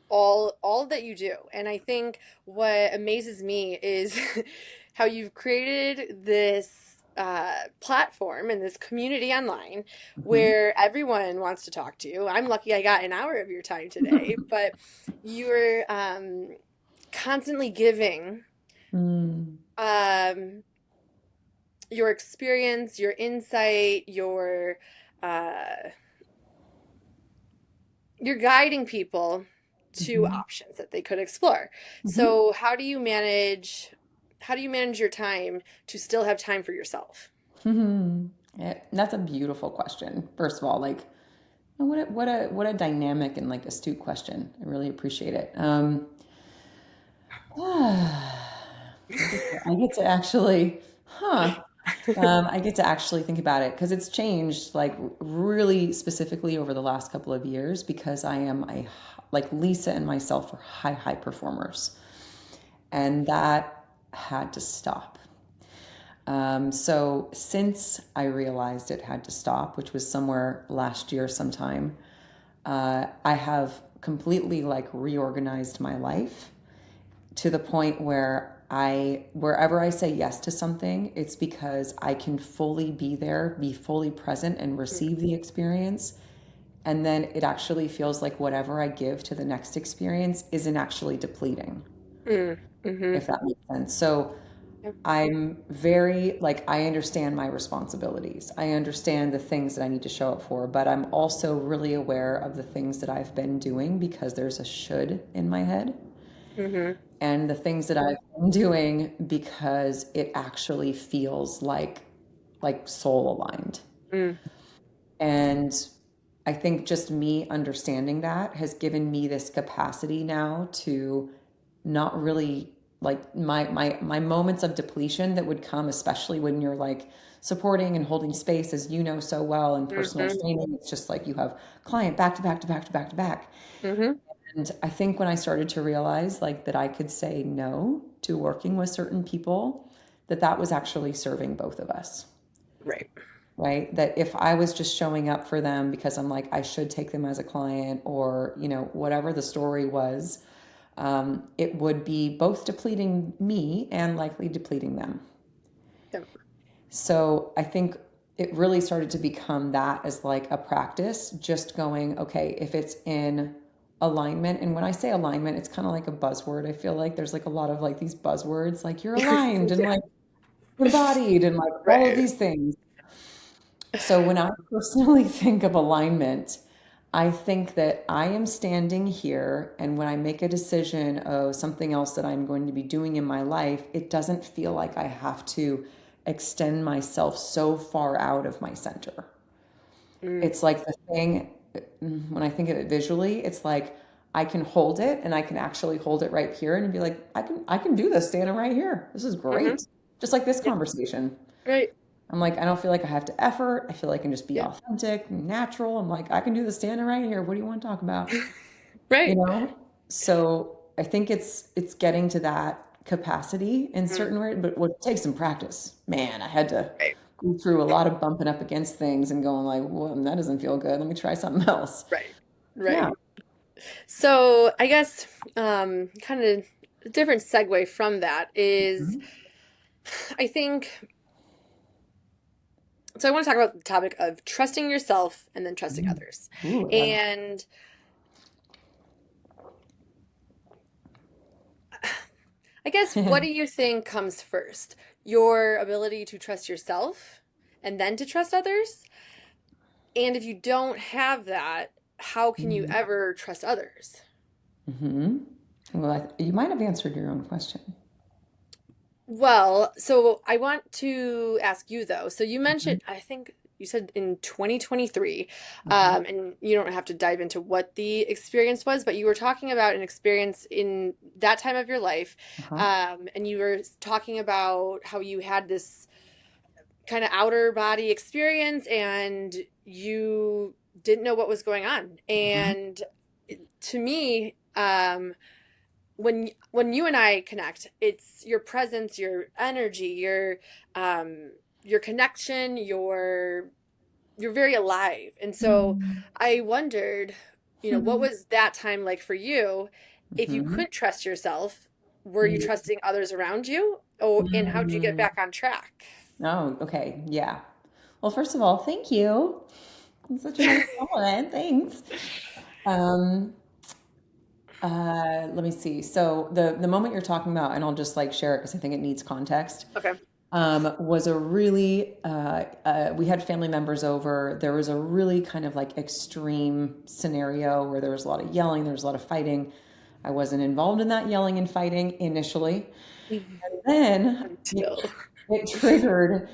[SPEAKER 1] all that you do? And I think what amazes me is how you've created this platform and this community online
[SPEAKER 2] Mhm.
[SPEAKER 1] where everyone wants to talk to you. I'm lucky I got an hour of your time today, but you're constantly giving
[SPEAKER 2] Mm.
[SPEAKER 1] um, your experience, your insight, you're guiding people to
[SPEAKER 2] Mhm.
[SPEAKER 1] options that they could explore.
[SPEAKER 2] Mhm.
[SPEAKER 1] So how do you manage your time to still have time for yourself?
[SPEAKER 2] Mhm. That's a beautiful question. First of all, like what a dynamic and like astute question. I really appreciate it. I get to actually, huh? I get to actually think about it because it's changed like really specifically over the last couple of years because I am like Lisa and myself are high performers, and that had to stop. So since I realized it had to stop, which was somewhere last year sometime, I have completely like reorganized my life to the point where wherever I say yes to something, it's because I can fully be there, be fully present, and receive the experience. And then it actually feels like whatever I give to the next experience isn't actually depleting,
[SPEAKER 1] Mm, mm-hmm.
[SPEAKER 2] if that makes sense. So
[SPEAKER 1] Yep.
[SPEAKER 2] I'm very, like, I understand my responsibilities. I understand the things that I need to show up for, but I'm also really aware of the things that I've been doing because there's a should in my head.
[SPEAKER 1] Mm-hmm.
[SPEAKER 2] And the things that I've been doing because it actually feels like soul aligned.
[SPEAKER 1] Mm,
[SPEAKER 2] And I think just me understanding that has given me this capacity now to not really like my moments of depletion that would come, especially when you're like supporting and holding space, as you know so well in personal
[SPEAKER 1] mm-hmm.
[SPEAKER 2] training. It's just like you have client back to back to back to back to back.
[SPEAKER 1] Mm-hmm.
[SPEAKER 2] And I think when I started to realize like that I could say no to working with certain people that that was actually serving both of us,
[SPEAKER 1] Right.
[SPEAKER 2] right? That if I was just showing up for them because I'm like, I should take them as a client, or, whatever the story was, it would be both depleting me and likely depleting them.
[SPEAKER 1] Yep.
[SPEAKER 2] So I think it really started to become that as like a practice, just going, okay, if it's in alignment. And when I say alignment, it's kind of like a buzzword. I feel like there's like a lot of like these buzzwords, like you're aligned and
[SPEAKER 1] Yeah.
[SPEAKER 2] like embodied and like all of
[SPEAKER 1] Right.
[SPEAKER 2] these things. So when I personally think of alignment, I think that I am standing here, and when I make a decision of something else that I'm going to be doing in my life, it doesn't feel like I have to extend myself so far out of my center.
[SPEAKER 1] Mm.
[SPEAKER 2] It's like the thing, when I think of it visually, it's like I can hold it, and I can actually hold it right here and be like, I can do this standing right here. This is
[SPEAKER 1] Hmm.
[SPEAKER 2] great. Just like this
[SPEAKER 1] Yeah.
[SPEAKER 2] conversation.
[SPEAKER 1] Right.
[SPEAKER 2] I'm like, I don't feel like I have to effort. I feel like I can just be
[SPEAKER 1] Yeah.
[SPEAKER 2] authentic, natural. I'm like, I can do this standing right here. What do you want to talk about? You
[SPEAKER 1] Right.
[SPEAKER 2] know? So I think it's getting to that capacity in
[SPEAKER 1] Mm.
[SPEAKER 2] certain ways, but what takes some practice. Man, I had to
[SPEAKER 1] Right.
[SPEAKER 2] go through a lot of bumping up against things and going like, well, that doesn't feel good. Let me try something else.
[SPEAKER 1] Right.
[SPEAKER 2] Yeah.
[SPEAKER 1] Right. So I guess kind of a different segue from that is
[SPEAKER 2] Mhm.
[SPEAKER 1] I think so I want to talk about the topic of trusting yourself and then trusting
[SPEAKER 2] Mm.
[SPEAKER 1] others.
[SPEAKER 2] Ooh, yeah.
[SPEAKER 1] And I guess what do you think comes first? Your ability to trust yourself and then to trust others? And if you don't have that, how can you ever trust others?
[SPEAKER 2] Mm-hmm. Well, you might have answered your own question.
[SPEAKER 1] Well, so I want to ask you though. So you
[SPEAKER 2] Mhm.
[SPEAKER 1] mentioned, I think you said in 2023,
[SPEAKER 2] Mhm.
[SPEAKER 1] and you don't have to dive into what the experience was, but you were talking about an experience in that time of your life,
[SPEAKER 2] Uh-huh.
[SPEAKER 1] and you were talking about how you had this kind of outer body experience and you didn't know what was going on.
[SPEAKER 2] Mhm.
[SPEAKER 1] And to me, when you and I connect, it's your presence, your energy, your connection, you're very alive. And so
[SPEAKER 2] Mhm.
[SPEAKER 1] I wondered, what was that time like for you? If you
[SPEAKER 2] Mhm.
[SPEAKER 1] could trust yourself, were you trusting others around you? Oh, and how did you get
[SPEAKER 2] Mhm.
[SPEAKER 1] back on track?
[SPEAKER 2] Oh, okay. Yeah. Well, first of all, thank you. It's such a nice compliment. Thanks. Um, Let me see. So the moment you're talking about, and I'll just like share it because I think it needs context,
[SPEAKER 1] Okay.
[SPEAKER 2] was a really we had family members over. There was a really kind of like extreme scenario where there was a lot of yelling, there was a lot of fighting. I wasn't involved in that yelling and fighting initially. Then
[SPEAKER 1] Until.
[SPEAKER 2] it triggered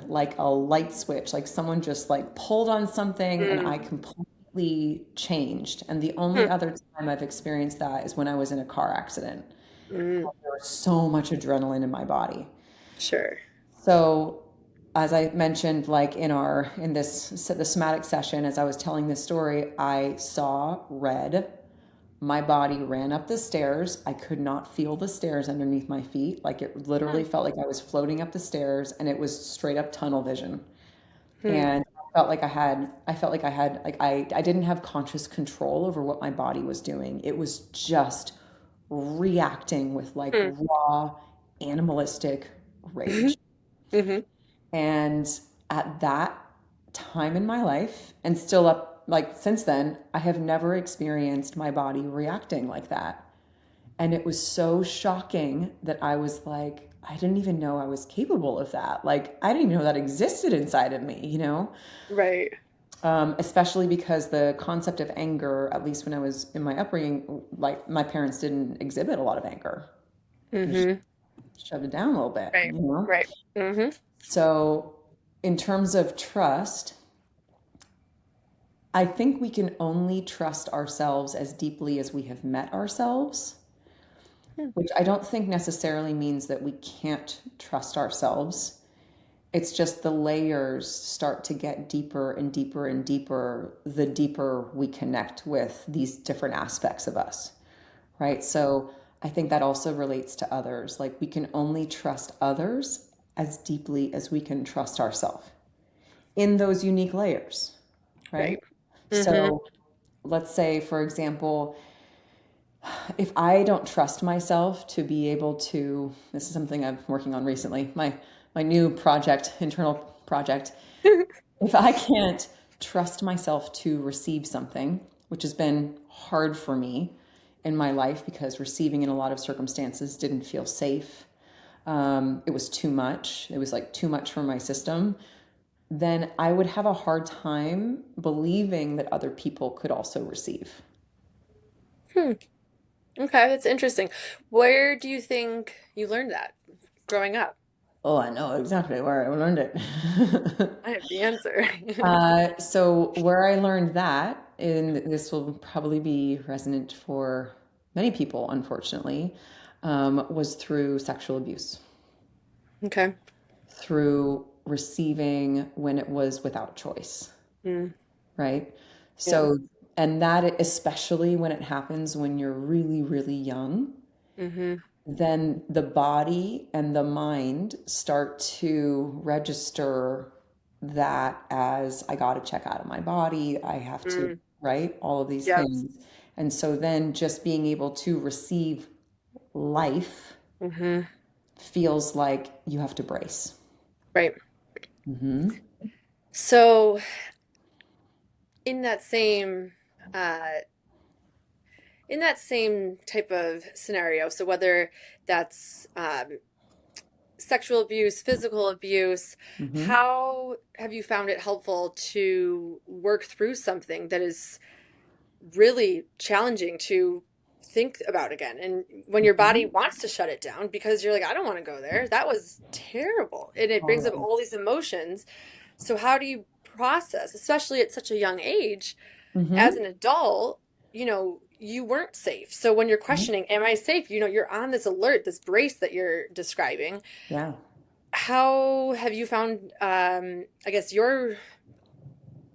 [SPEAKER 2] like a light switch, like someone just like pulled on something and I
[SPEAKER 1] Mm.
[SPEAKER 2] completely changed. And the only
[SPEAKER 1] Hmm.
[SPEAKER 2] other time I've experienced that is when I was in a car accident.
[SPEAKER 1] Mm.
[SPEAKER 2] There was so much adrenaline in my body.
[SPEAKER 1] Sure.
[SPEAKER 2] So as I mentioned, like in the somatic session, as I was telling this story, I saw red. My body ran up the stairs. I could not feel the stairs underneath my feet. Like it literally
[SPEAKER 1] Hmm.
[SPEAKER 2] felt like I was floating up the stairs, and it was straight up tunnel vision.
[SPEAKER 1] Hmm.
[SPEAKER 2] And I felt like I didn't have conscious control over what my body was doing. It was just reacting with like
[SPEAKER 1] Hmm.
[SPEAKER 2] raw animalistic
[SPEAKER 1] Hmm.
[SPEAKER 2] rage.
[SPEAKER 1] Hmm.
[SPEAKER 2] And at that time in my life, and still up like since then, I have never experienced my body reacting like that. And it was so shocking that I was like, I didn't even know I was capable of that. Like, I didn't even know that existed inside of me.
[SPEAKER 1] Right.
[SPEAKER 2] Especially because the concept of anger, at least when I was in my upbringing, like my parents didn't exhibit a lot of anger. They just
[SPEAKER 1] Hmm.
[SPEAKER 2] shoved it down a little bit,
[SPEAKER 1] Right.
[SPEAKER 2] you know?
[SPEAKER 1] Right. Hmm.
[SPEAKER 2] So, in terms of trust, I think we can only trust ourselves as deeply as we have met ourselves, which I don't think necessarily means that we can't trust ourselves. It's just the layers start to get deeper and deeper and deeper the deeper we connect with these different aspects of us, right? So I think that also relates to others. Like we can only trust others as deeply as we can trust ourselves in those unique layers, right?
[SPEAKER 1] Right. Mm-hmm.
[SPEAKER 2] So let's say, for example, if I don't trust myself to be able to, this is something I'm working on recently, my new project, internal project. If I can't trust myself to receive something, which has been hard for me in my life because receiving in a lot of circumstances didn't feel safe. It was too much. It was like too much for my system. Then I would have a hard time believing that other people could also receive.
[SPEAKER 1] Hmm. Okay, that's interesting. Where do you think you learned that growing up?
[SPEAKER 2] Oh, I know exactly where I learned it.
[SPEAKER 1] I have the answer.
[SPEAKER 2] So where I learned that, and this will probably be resonant for many people, unfortunately, was through sexual abuse,
[SPEAKER 1] Okay.
[SPEAKER 2] through receiving when it was without choice,
[SPEAKER 1] Mm,
[SPEAKER 2] right?
[SPEAKER 1] yeah.
[SPEAKER 2] So, and that especially when it happens when you're really, really young,
[SPEAKER 1] Mm-hmm.
[SPEAKER 2] then the body and the mind start to register that as I got to check out of my body, I have to,
[SPEAKER 1] Mm,
[SPEAKER 2] right? All of these
[SPEAKER 1] yep.
[SPEAKER 2] things. And so then just being able to receive life
[SPEAKER 1] Mm-hmm.
[SPEAKER 2] feels like you have to brace.
[SPEAKER 1] Right.
[SPEAKER 2] Hmm.
[SPEAKER 1] So in that same uh in that same type of scenario, so whether that's sexual abuse, physical abuse,
[SPEAKER 2] Hmm.
[SPEAKER 1] how have you found it helpful to work through something that is really challenging to think about again? And when your body
[SPEAKER 2] Hmm.
[SPEAKER 1] wants to shut it down because you're like, I don't want to go there. That was terrible. And it
[SPEAKER 2] Oh,
[SPEAKER 1] brings up
[SPEAKER 2] yeah.
[SPEAKER 1] all these emotions. So how do you process, especially at such a young age, as
[SPEAKER 2] Hmm.
[SPEAKER 1] an adult, you weren't safe. So when you're questioning, am I safe? You're on this alert, this brace that you're describing.
[SPEAKER 2] Yeah.
[SPEAKER 1] How have you found, I guess, your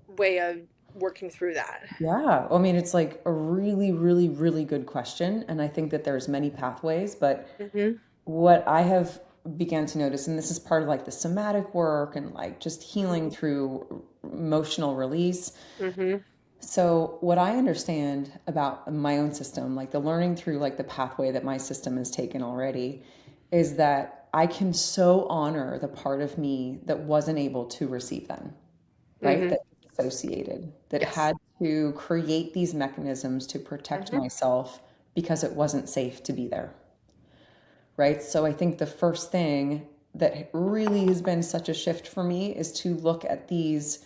[SPEAKER 1] way of working through that?
[SPEAKER 2] Yeah. I mean, it's like a really, really, really good question. And I think that there's many pathways, but
[SPEAKER 1] Hmm.
[SPEAKER 2] what I have began to notice, and this is part of like the somatic work and like just healing through emotional release.
[SPEAKER 1] Hmm.
[SPEAKER 2] So, what I understand about my own system, like the learning through like the pathway that my system has taken already, is that I can so honor the part of me that wasn't able to receive them, right?
[SPEAKER 1] Hmm.
[SPEAKER 2] That associated, that
[SPEAKER 1] Yes.
[SPEAKER 2] had to create these mechanisms to protect
[SPEAKER 1] Hmm.
[SPEAKER 2] myself because it wasn't safe to be there, right? So I think the first thing that really has been such a shift for me is to look at these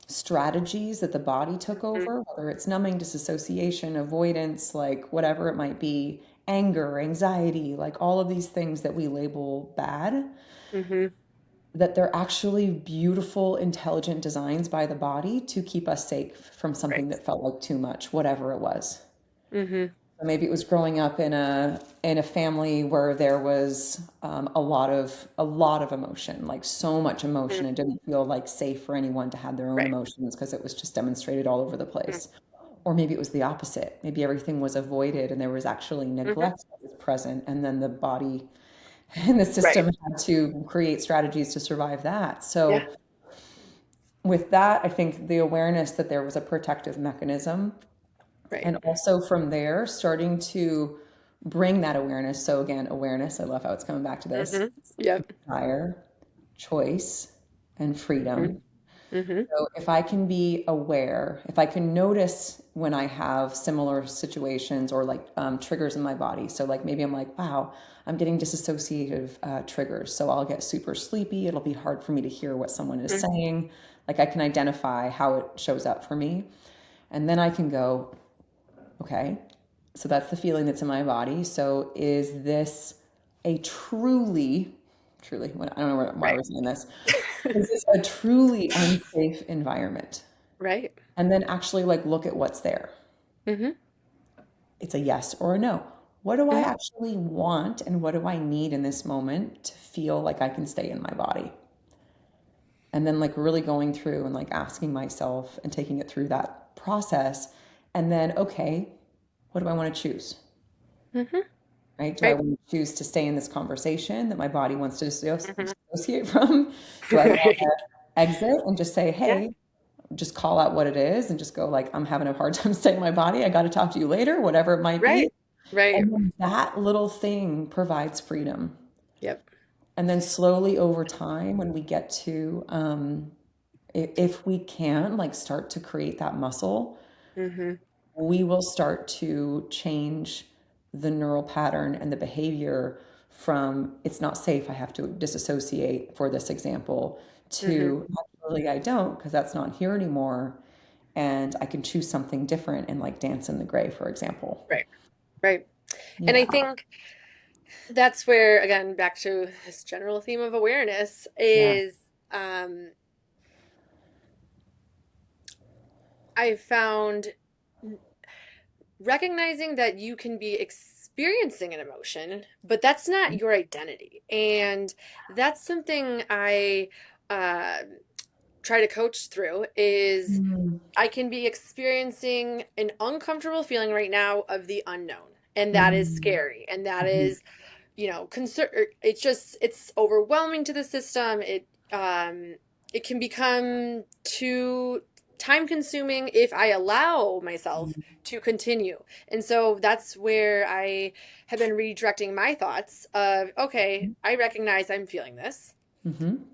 [SPEAKER 2] strategies that the body took
[SPEAKER 1] Hmm.
[SPEAKER 2] over, whether it's numbing, disassociation, avoidance, like whatever it might be, anger, anxiety, like all of these things that we label bad,
[SPEAKER 1] Hmm.
[SPEAKER 2] that they're actually beautiful, intelligent designs by the body to keep us safe from something
[SPEAKER 1] Right.
[SPEAKER 2] that felt like too much, whatever it was.
[SPEAKER 1] Hmm.
[SPEAKER 2] Maybe it was growing up in a family where there was a lot of emotion, like so much
[SPEAKER 1] Hmm.
[SPEAKER 2] emotion. It didn't feel like safe for anyone to have their own
[SPEAKER 1] Right.
[SPEAKER 2] emotions because it was just demonstrated all over the
[SPEAKER 1] Hmm.
[SPEAKER 2] place. Or maybe it was the opposite. Maybe everything was avoided and there was actually
[SPEAKER 1] Hmm.
[SPEAKER 2] neglect that was present, and then the body and the
[SPEAKER 1] Right.
[SPEAKER 2] system had to create strategies to survive that.
[SPEAKER 1] Yeah.
[SPEAKER 2] So with that, I think the awareness that there was a protective mechanism,
[SPEAKER 1] Right.
[SPEAKER 2] and also from there, starting to bring that awareness. So again, awareness, I love how it's coming back to this,
[SPEAKER 1] Hmm. Yep.
[SPEAKER 2] desire, choice, and
[SPEAKER 1] Hmm.
[SPEAKER 2] freedom.
[SPEAKER 1] Hmm.
[SPEAKER 2] So if I can be aware, if I can notice when I have similar situations or like triggers in my body. So like maybe I'm like, wow, I'm getting disassociative triggers. So I'll get super sleepy. It'll be hard for me to hear what someone is
[SPEAKER 1] Hmm.
[SPEAKER 2] saying. Like I can identify how it shows up for me. And then I can go, okay, so that's the feeling that's in my body. So is this a truly, I don't know why
[SPEAKER 1] Right.
[SPEAKER 2] we're saying this, is this a truly unsafe environment?
[SPEAKER 1] Right.
[SPEAKER 2] And then actually like look at what's there.
[SPEAKER 1] Hmm.
[SPEAKER 2] It's a yes or a no. What do I
[SPEAKER 1] Hmm.
[SPEAKER 2] actually want and what do I need in this moment to feel like I can stay in my body? And then like really going through and like asking myself and taking it through that process. And then, okay, what do I want to choose?
[SPEAKER 1] Hmm.
[SPEAKER 2] right? Do I
[SPEAKER 1] Right.
[SPEAKER 2] want to choose to stay in this conversation that my body wants to
[SPEAKER 1] Hmm.
[SPEAKER 2] dissociate from? Do I want
[SPEAKER 1] Right.
[SPEAKER 2] to exit and just say,
[SPEAKER 1] Yeah.
[SPEAKER 2] hey, just call out what it is and just go like, I'm having a hard time staying in my body. I got to talk to you later, whatever it might be.
[SPEAKER 1] Right. Right.
[SPEAKER 2] And then that little thing provides freedom.
[SPEAKER 1] Yep.
[SPEAKER 2] And then slowly over time, when we get to, if we can like start to create that muscle,
[SPEAKER 1] Hmm.
[SPEAKER 2] we will start to change the neural pattern and the behavior from it's not safe, I have to disassociate for this example,
[SPEAKER 1] Hmm.
[SPEAKER 2] to actually I don't because that's not here anymore. And I can choose something different and like dance in the gray, for example.
[SPEAKER 1] Right. Right. And I
[SPEAKER 2] Yeah.
[SPEAKER 1] think that's where, again, back to this general theme of awareness
[SPEAKER 2] Yeah.
[SPEAKER 1] is um, I found recognizing that you can be experiencing an emotion, but that's not your identity. And that's something I uh, try to coach through is
[SPEAKER 2] Mm,
[SPEAKER 1] I can be experiencing an uncomfortable feeling right now of the unknown. And that is
[SPEAKER 2] mhm,
[SPEAKER 1] scary. And that
[SPEAKER 2] mhm,
[SPEAKER 1] is, concern. It's overwhelming to the system. It can become too time consuming if I allow myself
[SPEAKER 2] mhm,
[SPEAKER 1] to continue. And so that's where I have been redirecting my thoughts of, okay, I recognize I'm feeling this.
[SPEAKER 2] mhm,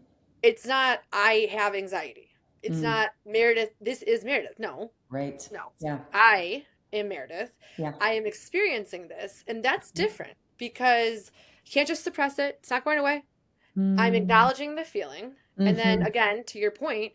[SPEAKER 1] It's not I have anxiety. It's
[SPEAKER 2] mm,
[SPEAKER 1] not Meredith. This is Meredith. No,
[SPEAKER 2] right.
[SPEAKER 1] no.
[SPEAKER 2] Yeah.
[SPEAKER 1] I am Meredith.
[SPEAKER 2] Yeah.
[SPEAKER 1] I am experiencing this, and that's different because you can't just suppress it. It's not going away. I'm
[SPEAKER 2] Mm,
[SPEAKER 1] acknowledging the feeling. And then
[SPEAKER 2] mhm,
[SPEAKER 1] again, to your point,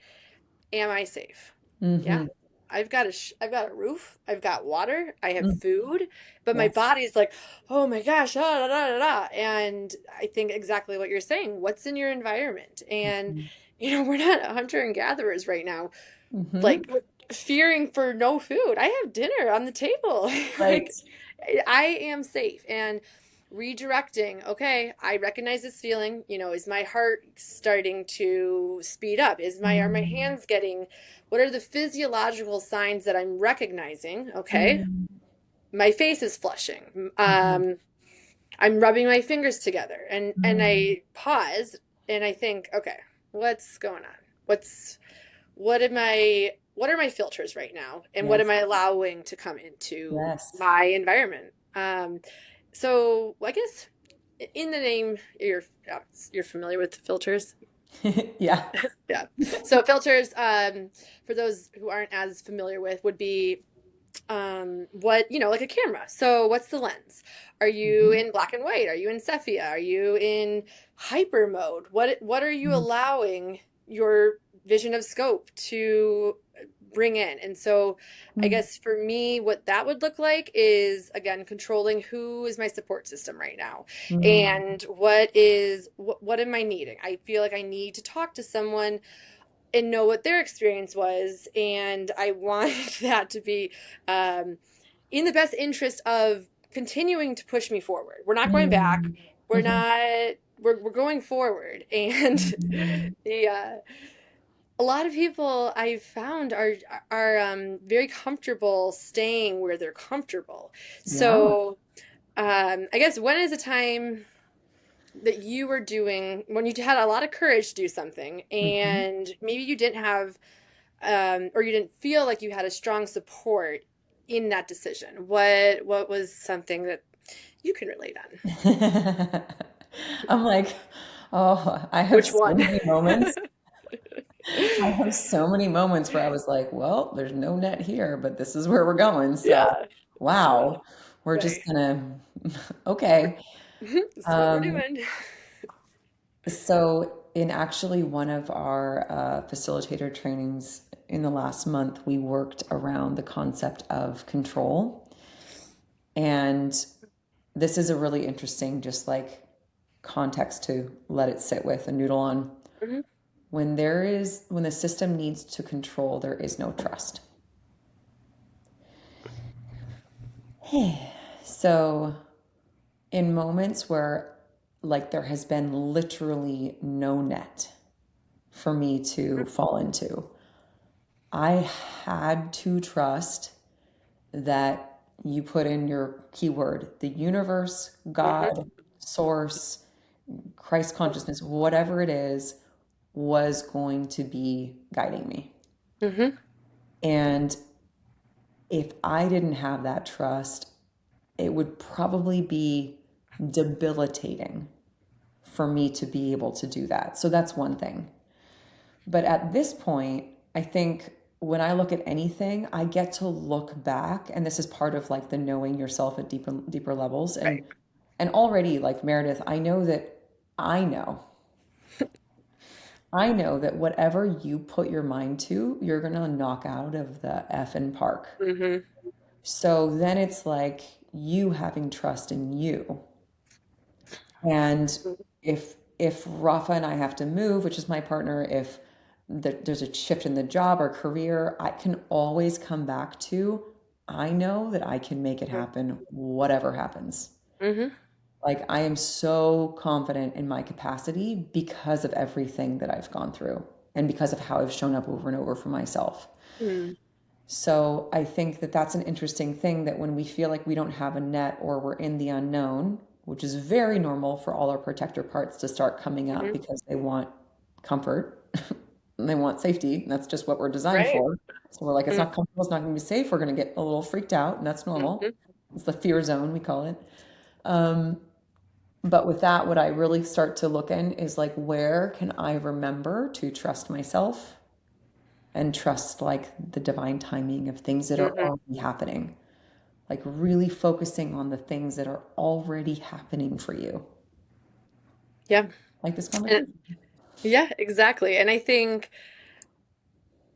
[SPEAKER 1] am I safe? Yeah.
[SPEAKER 2] mhm,
[SPEAKER 1] I've got a roof, I've got water, I have
[SPEAKER 2] mm,
[SPEAKER 1] food, but my
[SPEAKER 2] yes.
[SPEAKER 1] body's like, "Oh my gosh, da, da, da, da, da." And I think exactly what you're saying. What's in your environment? And
[SPEAKER 2] Mhm,
[SPEAKER 1] we're not hunter and gatherers right now,
[SPEAKER 2] mhm,
[SPEAKER 1] like fearing for no food. I have dinner on the table.
[SPEAKER 2] right.
[SPEAKER 1] Like I am safe and redirecting. Okay, I recognize this feeling. Is my heart starting to speed up? Are my
[SPEAKER 2] Mm,
[SPEAKER 1] hands getting, what are the physiological signs that I'm recognizing? Okay,
[SPEAKER 2] mm,
[SPEAKER 1] my face is flushing.
[SPEAKER 2] mhm,
[SPEAKER 1] I'm rubbing my fingers together and
[SPEAKER 2] mm,
[SPEAKER 1] I pause and I think, okay, what's going on? What are my filters right now, and what
[SPEAKER 2] yes.
[SPEAKER 1] am I allowing to come into
[SPEAKER 2] Yes.
[SPEAKER 1] my environment? So I guess in the name, you're familiar with filters.
[SPEAKER 2] Yeah.
[SPEAKER 1] Yeah. So filters, for those who aren't as familiar with, would be what like a camera. So what's the lens? Are you
[SPEAKER 2] Mhm,
[SPEAKER 1] in black and white? Are you in sepia? Are you in hyper mode? What are you
[SPEAKER 2] mhm,
[SPEAKER 1] allowing your vision of scope to bring in? And so I
[SPEAKER 2] mm,
[SPEAKER 1] guess for me what that would look like is, again, controlling who is my support system right now,
[SPEAKER 2] mm,
[SPEAKER 1] and what am I needing? I feel like I need to talk to someone and know what their experience was. And I want that to be um, in the best interest of continuing to push me forward. We're not going back.
[SPEAKER 2] mm,
[SPEAKER 1] We're
[SPEAKER 2] mhm,
[SPEAKER 1] not. We're going forward. And
[SPEAKER 2] mhm.
[SPEAKER 1] the a lot of people I've found are very comfortable staying where they're comfortable.
[SPEAKER 2] Yeah.
[SPEAKER 1] So I guess when is a time that you were doing when you had a lot of courage to do something
[SPEAKER 2] Mhm.
[SPEAKER 1] and maybe you didn't have or you didn't feel like you had a strong support in that decision? What was something that you can relate on?
[SPEAKER 2] I'm like, oh, I have
[SPEAKER 1] Which
[SPEAKER 2] so
[SPEAKER 1] one?
[SPEAKER 2] many moments. I have so many moments where I was like, well, there's no net here, but this is where we're going. So,
[SPEAKER 1] Yeah.
[SPEAKER 2] wow, we're just
[SPEAKER 1] Right.
[SPEAKER 2] gonna, okay.
[SPEAKER 1] This is what we're
[SPEAKER 2] Um,
[SPEAKER 1] doing.
[SPEAKER 2] so in actually one of our facilitator trainings in the last month, we worked around the concept of control. And this is a really interesting, just like context to let it sit with and noodle on.
[SPEAKER 1] Mhm.
[SPEAKER 2] When the system needs to control, there is no trust. So, in moments where like there has been literally no net for me to fall into, I had to trust that you put in your keyword, the universe,
[SPEAKER 1] Mm-hmm.
[SPEAKER 2] God, source, Christ consciousness, whatever it is, was going to be guiding me.
[SPEAKER 1] Mm-hmm.
[SPEAKER 2] And if I didn't have that trust, it would probably be debilitating for me to be able to do that. So that's one thing. But at this point, I think when I look at anything, I get to look back, and this is part of like the knowing yourself at deeper levels.
[SPEAKER 1] Right.
[SPEAKER 2] And already, like Meredith, I know that I know. I know that whatever you put your mind to, you're gonna knock out of the effing park.
[SPEAKER 1] Mm-hmm.
[SPEAKER 2] So then it's like you having trust in you. And if Rafa and I have to move, which is my partner, if there's a shift in the job or career, I can always come back to, I know that I can make it happen, whatever happens.
[SPEAKER 1] Mm-hmm.
[SPEAKER 2] Like I am so confident in my capacity because of everything that I've gone through and because of how I've shown up over and over for myself.
[SPEAKER 1] Mm-hmm.
[SPEAKER 2] So I think that that's an interesting thing that when we feel like we don't have a net or we're in the unknown, which is very normal for all our protector parts to start coming up
[SPEAKER 1] Mm-hmm.
[SPEAKER 2] because they want comfort and they want safety. And that's just what we're designed
[SPEAKER 1] Right.
[SPEAKER 2] for. So we're like, it's not comfortable, it's not going to be safe. We're going to get a little freaked out, and that's normal.
[SPEAKER 1] Mm-hmm.
[SPEAKER 2] It's the fear zone, we call it. Um, but with that, what I really start to look in is like, where can I remember to trust myself and trust like the divine timing of things that are
[SPEAKER 1] Mm-hmm.
[SPEAKER 2] already happening? Like really focusing on the things that are already happening for you,
[SPEAKER 1] Yeah.
[SPEAKER 2] like this
[SPEAKER 1] And
[SPEAKER 2] conversation.
[SPEAKER 1] yeah, exactly. And I think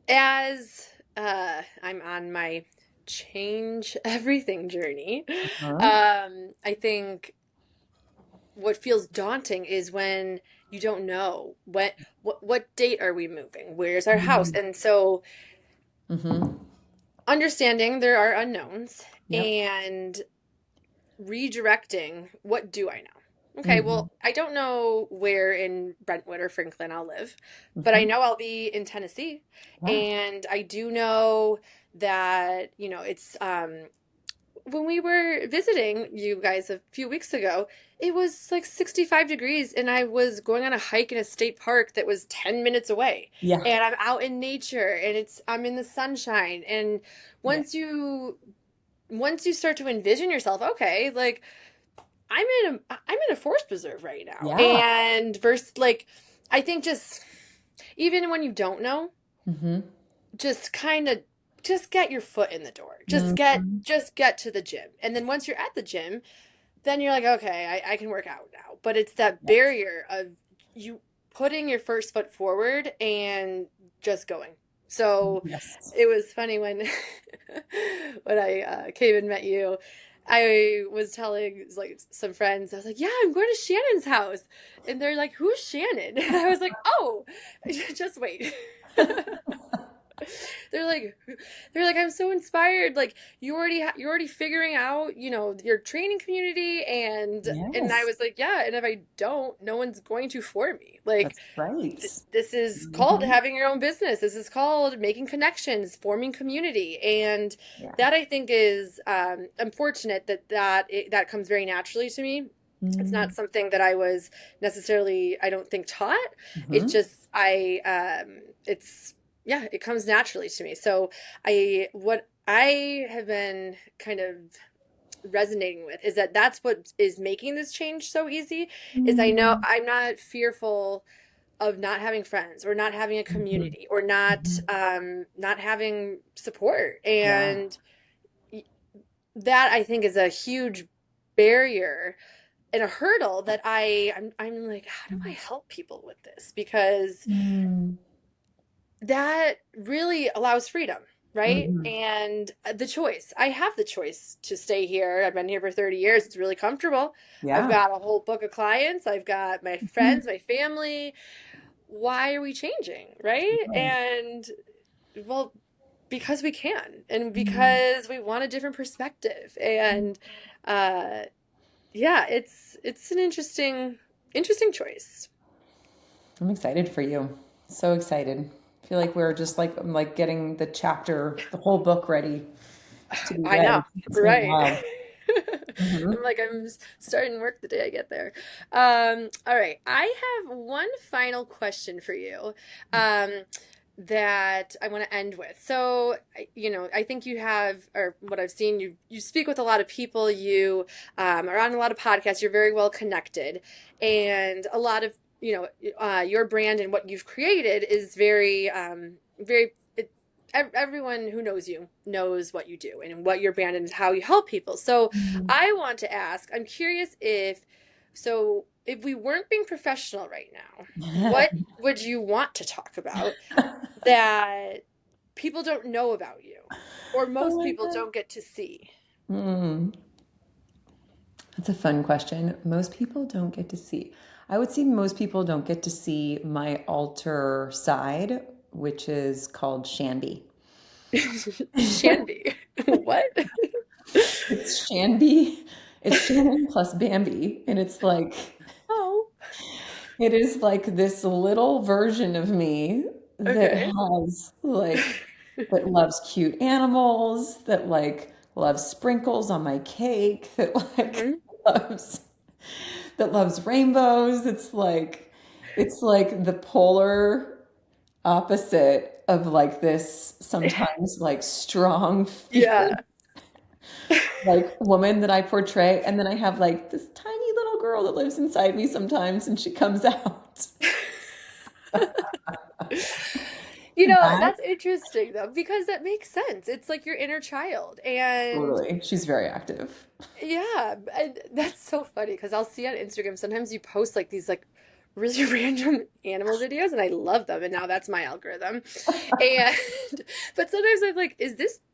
[SPEAKER 1] as I'm on my change everything journey,
[SPEAKER 2] Uh-huh.
[SPEAKER 1] I think what feels daunting is when you don't know what date are we moving? Where's our house? And so
[SPEAKER 2] Mm-hmm.
[SPEAKER 1] understanding there are unknowns
[SPEAKER 2] Yep.
[SPEAKER 1] and redirecting, what do I know? Okay,
[SPEAKER 2] Mm-hmm.
[SPEAKER 1] well, I don't know where in Brentwood or Franklin I'll live, but I
[SPEAKER 2] Mm-hmm.
[SPEAKER 1] know I'll be in Tennessee.
[SPEAKER 2] Yeah.
[SPEAKER 1] And I do know that, it's when we were visiting you guys a few weeks ago, it was like 65 degrees and I was going on a hike in a state park that was 10 minutes away.
[SPEAKER 2] Yeah.
[SPEAKER 1] And I'm out in nature and I'm in the sunshine. And
[SPEAKER 2] Yeah.
[SPEAKER 1] once you once you start to envision yourself, okay, like I'm in a forest preserve right now.
[SPEAKER 2] Yeah.
[SPEAKER 1] And versus like I think just even when you don't know,
[SPEAKER 2] Mm-hmm.
[SPEAKER 1] just kind of just get your foot in the door.
[SPEAKER 2] Mm-hmm.
[SPEAKER 1] Just get to the gym. And then once you're at the gym, then you're like, okay, I can work out now. But it's that
[SPEAKER 2] Yes.
[SPEAKER 1] barrier of you putting your first foot forward and just going. So
[SPEAKER 2] Yes.
[SPEAKER 1] it was funny when when I came and met you. I was telling like some friends, I was like, "Yeah, I'm going to Shannon's house," and they're like, "Who's Shannon?" And I was like, "Oh, just wait." they're like they're like I'm so inspired, like you're already figuring out, your training community, and I
[SPEAKER 2] Yes.
[SPEAKER 1] was like, yeah, and if I don't, no one's going to for me, like
[SPEAKER 2] That's right.
[SPEAKER 1] this is called
[SPEAKER 2] Mm-hmm.
[SPEAKER 1] having your own business, this is called making connections, forming community, and
[SPEAKER 2] Yeah.
[SPEAKER 1] that I think is unfortunate that comes very naturally to me. It's not something that I was necessarily, I don't think, taught. It
[SPEAKER 2] Mm-hmm.
[SPEAKER 1] just it's yeah, it comes naturally to me. So what I have been kind of resonating with is that that's what is making this change so easy, is I know
[SPEAKER 2] Mm-hmm.
[SPEAKER 1] I'm not fearful of not having friends or not having a
[SPEAKER 2] Mm-hmm.
[SPEAKER 1] community or not having support.
[SPEAKER 2] Yeah.
[SPEAKER 1] And that I think is a huge barrier and a hurdle that I'm like, how do I help people with this? Because
[SPEAKER 2] Mm-hmm.
[SPEAKER 1] that really allows freedom, right?
[SPEAKER 2] Mm-hmm.
[SPEAKER 1] And the choice. I have the choice to stay here. I've been here for 30 years. It's really comfortable. I've
[SPEAKER 2] Yeah.
[SPEAKER 1] got a whole book of clients. I've got my friends, my family. Why are we changing, right?
[SPEAKER 2] Right.
[SPEAKER 1] And well, because we can, and
[SPEAKER 2] Mm.
[SPEAKER 1] because we want a different perspective. And uh yeah, it's an interesting choice.
[SPEAKER 2] I'm excited for you. So excited. I feel like we're just like I'm like getting the chapter, the whole book ready. to be
[SPEAKER 1] I
[SPEAKER 2] read.
[SPEAKER 1] know,
[SPEAKER 2] It's been a
[SPEAKER 1] right?
[SPEAKER 2] while.
[SPEAKER 1] I'm like, starting work the day I get there. All right, I have one final question for you, um, that I want to end with. So, I think you have, or what I've seen, you speak with a lot of people. You are on a lot of podcasts. You're very well connected, and a lot of your brand and what you've created is very. Everyone who knows you knows what you do and what your brand and how you help people. So
[SPEAKER 2] Mhm.
[SPEAKER 1] I want to ask, I'm curious if we weren't being professional right now, what would you want to talk about that people don't know about you or
[SPEAKER 2] Oh
[SPEAKER 1] most
[SPEAKER 2] my
[SPEAKER 1] people
[SPEAKER 2] God.
[SPEAKER 1] don't get to see?
[SPEAKER 2] Hmm. That's a fun question. Most people don't get to see. I would say most people don't get to see my alter side, which is called Shandy.
[SPEAKER 1] Shanby. What?
[SPEAKER 2] It's Shandy. It's Shannon plus Bambi. And it's like,
[SPEAKER 1] Oh,
[SPEAKER 2] it is like this little version of me that
[SPEAKER 1] okay.
[SPEAKER 2] has like, that loves cute animals, that like loves sprinkles on my cake, that like
[SPEAKER 1] Hmm.
[SPEAKER 2] loves that loves rainbows. It's like the polar opposite of like this sometimes like strong fierce
[SPEAKER 1] Yeah.
[SPEAKER 2] like woman that I portray. And then I have like this tiny little girl that lives inside me sometimes and she comes out. That
[SPEAKER 1] That's interesting though, because that makes sense. It's like your inner child. And
[SPEAKER 2] totally. She's very active.
[SPEAKER 1] yeah, and that's so funny because I'll see on Instagram sometimes you post like these like really random animal videos and I love them and now that's my algorithm. And but sometimes I'm like,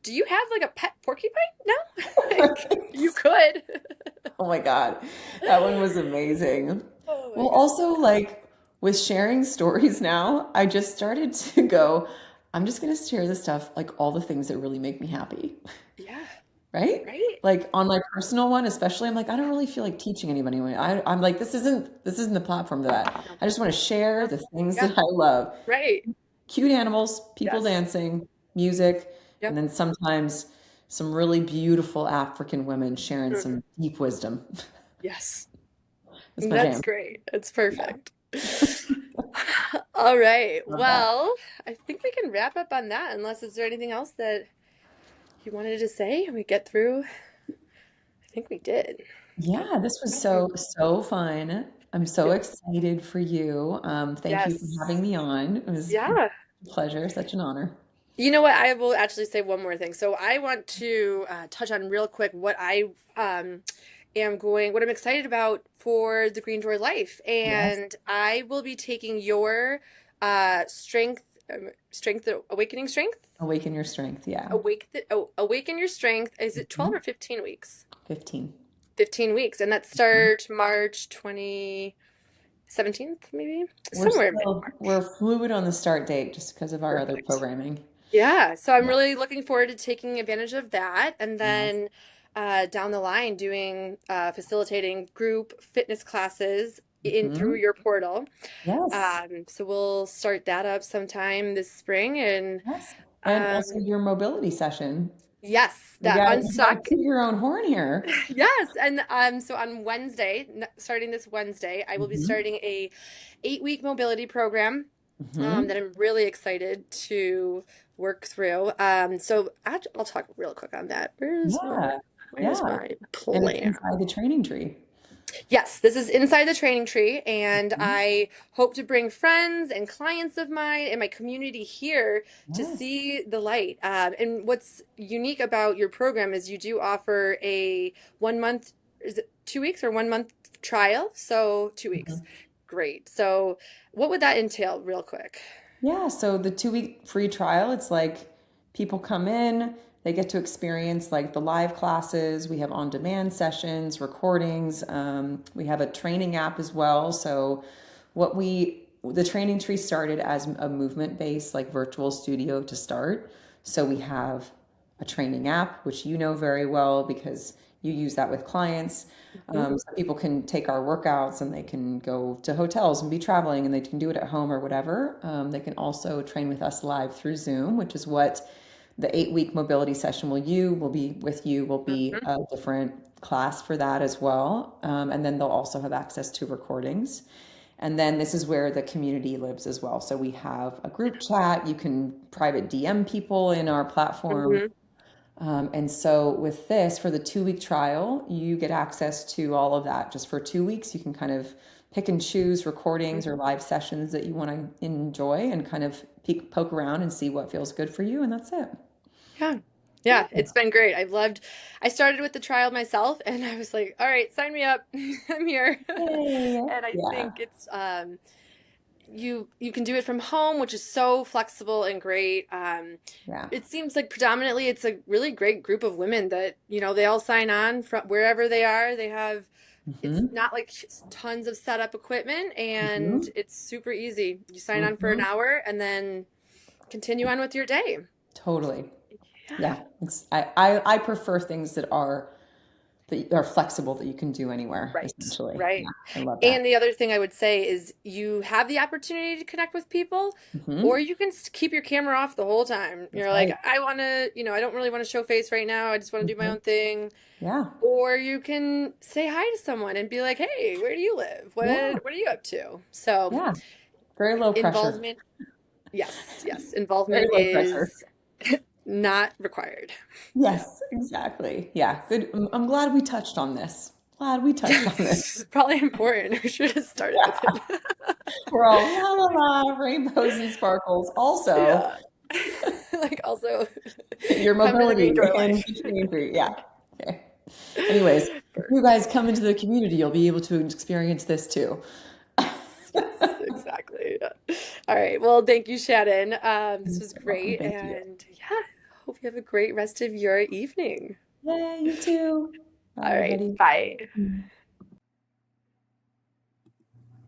[SPEAKER 1] do you have like a pet porcupine? No? Like you could.
[SPEAKER 2] Oh my God. That one was amazing.
[SPEAKER 1] Oh my
[SPEAKER 2] Well,
[SPEAKER 1] God.
[SPEAKER 2] also, like with sharing stories now, I just started to go, I'm just going to share the stuff, like all the things that really make me happy,
[SPEAKER 1] Yeah,
[SPEAKER 2] right?
[SPEAKER 1] right?
[SPEAKER 2] Like on my personal one, especially, I'm like, I don't really feel like teaching anybody. I'm like, this isn't the platform for that.
[SPEAKER 1] No,
[SPEAKER 2] I just want to share
[SPEAKER 1] no.
[SPEAKER 2] the things
[SPEAKER 1] Yeah,
[SPEAKER 2] that I love.
[SPEAKER 1] right.
[SPEAKER 2] Cute animals, people
[SPEAKER 1] Yes.
[SPEAKER 2] dancing, music, and
[SPEAKER 1] Yep.
[SPEAKER 2] then sometimes some really beautiful African women sharing
[SPEAKER 1] Mhm.
[SPEAKER 2] some deep wisdom.
[SPEAKER 1] Yes.
[SPEAKER 2] That's my
[SPEAKER 1] That's
[SPEAKER 2] jam.
[SPEAKER 1] great. That's
[SPEAKER 2] Yeah.
[SPEAKER 1] perfect. All right.
[SPEAKER 2] Love that.
[SPEAKER 1] Well, I think we can wrap up on that unless is there anything else that you wanted to say? We get through. I think we did.
[SPEAKER 2] Yeah, this was
[SPEAKER 1] Mhm.
[SPEAKER 2] so fun. I'm so
[SPEAKER 1] Yeah.
[SPEAKER 2] excited for you. Thank you for having
[SPEAKER 1] Yes.
[SPEAKER 2] me on. It was
[SPEAKER 1] Yeah.
[SPEAKER 2] a pleasure, such an honor.
[SPEAKER 1] You know what? I will actually say one more thing. So I want to touch on real quick what I what I'm excited about for the Green Door Life,
[SPEAKER 2] Yes.
[SPEAKER 1] and I will be taking your awakening strength,
[SPEAKER 2] Awaken your strength. Yeah.
[SPEAKER 1] awaken your strength. Is it 12
[SPEAKER 2] Mhm.
[SPEAKER 1] or 15 weeks?
[SPEAKER 2] 15.
[SPEAKER 1] 15 weeks, and that
[SPEAKER 2] Mhm.
[SPEAKER 1] starts March 17th, maybe
[SPEAKER 2] We're
[SPEAKER 1] somewhere mid
[SPEAKER 2] still we're
[SPEAKER 1] March.
[SPEAKER 2] fluid on the start date just because of our other
[SPEAKER 1] Perfect.
[SPEAKER 2] programming.
[SPEAKER 1] Yeah, so I'm
[SPEAKER 2] Yeah.
[SPEAKER 1] really looking forward to taking advantage of that, and
[SPEAKER 2] Yes.
[SPEAKER 1] then down the line doing facilitating group fitness classes in through
[SPEAKER 2] Hmm.
[SPEAKER 1] your portal.
[SPEAKER 2] Yes.
[SPEAKER 1] So we'll start that up sometime this spring, and
[SPEAKER 2] Yes. And also
[SPEAKER 1] um,
[SPEAKER 2] your mobility session.
[SPEAKER 1] yes,
[SPEAKER 2] You
[SPEAKER 1] that
[SPEAKER 2] got you got to
[SPEAKER 1] unstuck.
[SPEAKER 2] toot your own horn here.
[SPEAKER 1] Yes, and so on Wednesday, starting this Wednesday, I will be
[SPEAKER 2] Hmm.
[SPEAKER 1] starting a 8-week mobility program
[SPEAKER 2] Hmm.
[SPEAKER 1] that I'm really excited to work through. So I'll talk real quick on that.
[SPEAKER 2] Yeah.
[SPEAKER 1] Where's
[SPEAKER 2] Yeah.
[SPEAKER 1] my
[SPEAKER 2] And it's
[SPEAKER 1] plan?
[SPEAKER 2] inside the training tree.
[SPEAKER 1] Yes, this is inside the training tree, and
[SPEAKER 2] Mhm.
[SPEAKER 1] I hope to bring friends and clients of mine and my community here to
[SPEAKER 2] Yes.
[SPEAKER 1] see the light. And what's unique about your program is you do offer a 1 month, is it 2 weeks or 1 month trial? So 2 weeks.
[SPEAKER 2] Mhm.
[SPEAKER 1] Great. So what would that entail, real quick?
[SPEAKER 2] Yeah, so the 2 week free trial, it's like people come in, they get to experience like the live classes. We have on demand sessions, recordings. We have a training app as well. So, the training tree started as a movement based, like virtual studio to start. So, we have a training app, which you know very well because you use that with clients.
[SPEAKER 1] Mhm.
[SPEAKER 2] So people can take our workouts and they can go to hotels and be traveling and they can do it at home or whatever. They can also train with us live through Zoom, which is what The 8 week mobility session will be with you, will be
[SPEAKER 1] Hmm.
[SPEAKER 2] a different class for that as well. And then they'll also have access to recordings. And then this is where the community lives as well. So we have a group chat. You can private DM people in our platform.
[SPEAKER 1] Hmm.
[SPEAKER 2] And so with this, for the 2 week trial, you get access to all of that. Just for 2 weeks, you can kind of pick and choose recordings or live sessions that you want to enjoy and kind of poke around and see what feels good for you. And that's it.
[SPEAKER 1] Yeah. Yeah, it's been great. I started with the trial myself and I was like, all right, sign me up. I'm here.
[SPEAKER 2] Yay.
[SPEAKER 1] And I
[SPEAKER 2] Yeah.
[SPEAKER 1] think it's you can do it from home, which is so flexible and great.
[SPEAKER 2] Yeah.
[SPEAKER 1] It seems like predominantly it's a really great group of women that, they all sign on from wherever they are. It's
[SPEAKER 2] Hmm.
[SPEAKER 1] not like tons of setup equipment and
[SPEAKER 2] Hmm.
[SPEAKER 1] it's super easy. You sign on for an
[SPEAKER 2] Hmm.
[SPEAKER 1] hour and then continue on with your day.
[SPEAKER 2] Totally.
[SPEAKER 1] Yeah.
[SPEAKER 2] Yeah. I prefer things that are flexible that you can do anywhere,
[SPEAKER 1] Right,
[SPEAKER 2] essentially. Yeah.
[SPEAKER 1] right.
[SPEAKER 2] I love that.
[SPEAKER 1] And the other thing I would say is you have the opportunity to connect with people, or
[SPEAKER 2] Hmm.
[SPEAKER 1] you can keep your camera off the whole time.
[SPEAKER 2] That's
[SPEAKER 1] You're like,
[SPEAKER 2] right.
[SPEAKER 1] I want to, I don't really want to show face right now. I just want to do my
[SPEAKER 2] Hmm.
[SPEAKER 1] own thing.
[SPEAKER 2] Yeah.
[SPEAKER 1] Or you can say hi to someone and be like, hey, where do you live?
[SPEAKER 2] Yeah.
[SPEAKER 1] What are you up to? So
[SPEAKER 2] Yeah. Very low pressure.
[SPEAKER 1] involvement, yes, yes,
[SPEAKER 2] Very
[SPEAKER 1] involvement
[SPEAKER 2] low pressure.
[SPEAKER 1] is not required. Yeah.
[SPEAKER 2] Yes, exactly. Yeah, good. I'm glad we touched on this. Glad we touched on this.
[SPEAKER 1] It's probably important. We should have started with
[SPEAKER 2] Yeah,
[SPEAKER 1] it.
[SPEAKER 2] we're all la la la, rainbows and sparkles. Also,
[SPEAKER 1] Yeah. Like also
[SPEAKER 2] your
[SPEAKER 1] come to the
[SPEAKER 2] mobility
[SPEAKER 1] green door
[SPEAKER 2] and
[SPEAKER 1] life.
[SPEAKER 2] between three. Yeah. Okay. Anyways, if you guys come into the community, you'll be able to experience this too.
[SPEAKER 1] Yes, yes, exactly. Yeah. All right. Well, thank you, Shannon. This was
[SPEAKER 2] You're welcome.
[SPEAKER 1] great.
[SPEAKER 2] Thank you.
[SPEAKER 1] And yeah, hope you have a great rest of your evening.
[SPEAKER 2] Yeah, you too. Bye,
[SPEAKER 1] All right.
[SPEAKER 2] everybody.
[SPEAKER 1] Bye.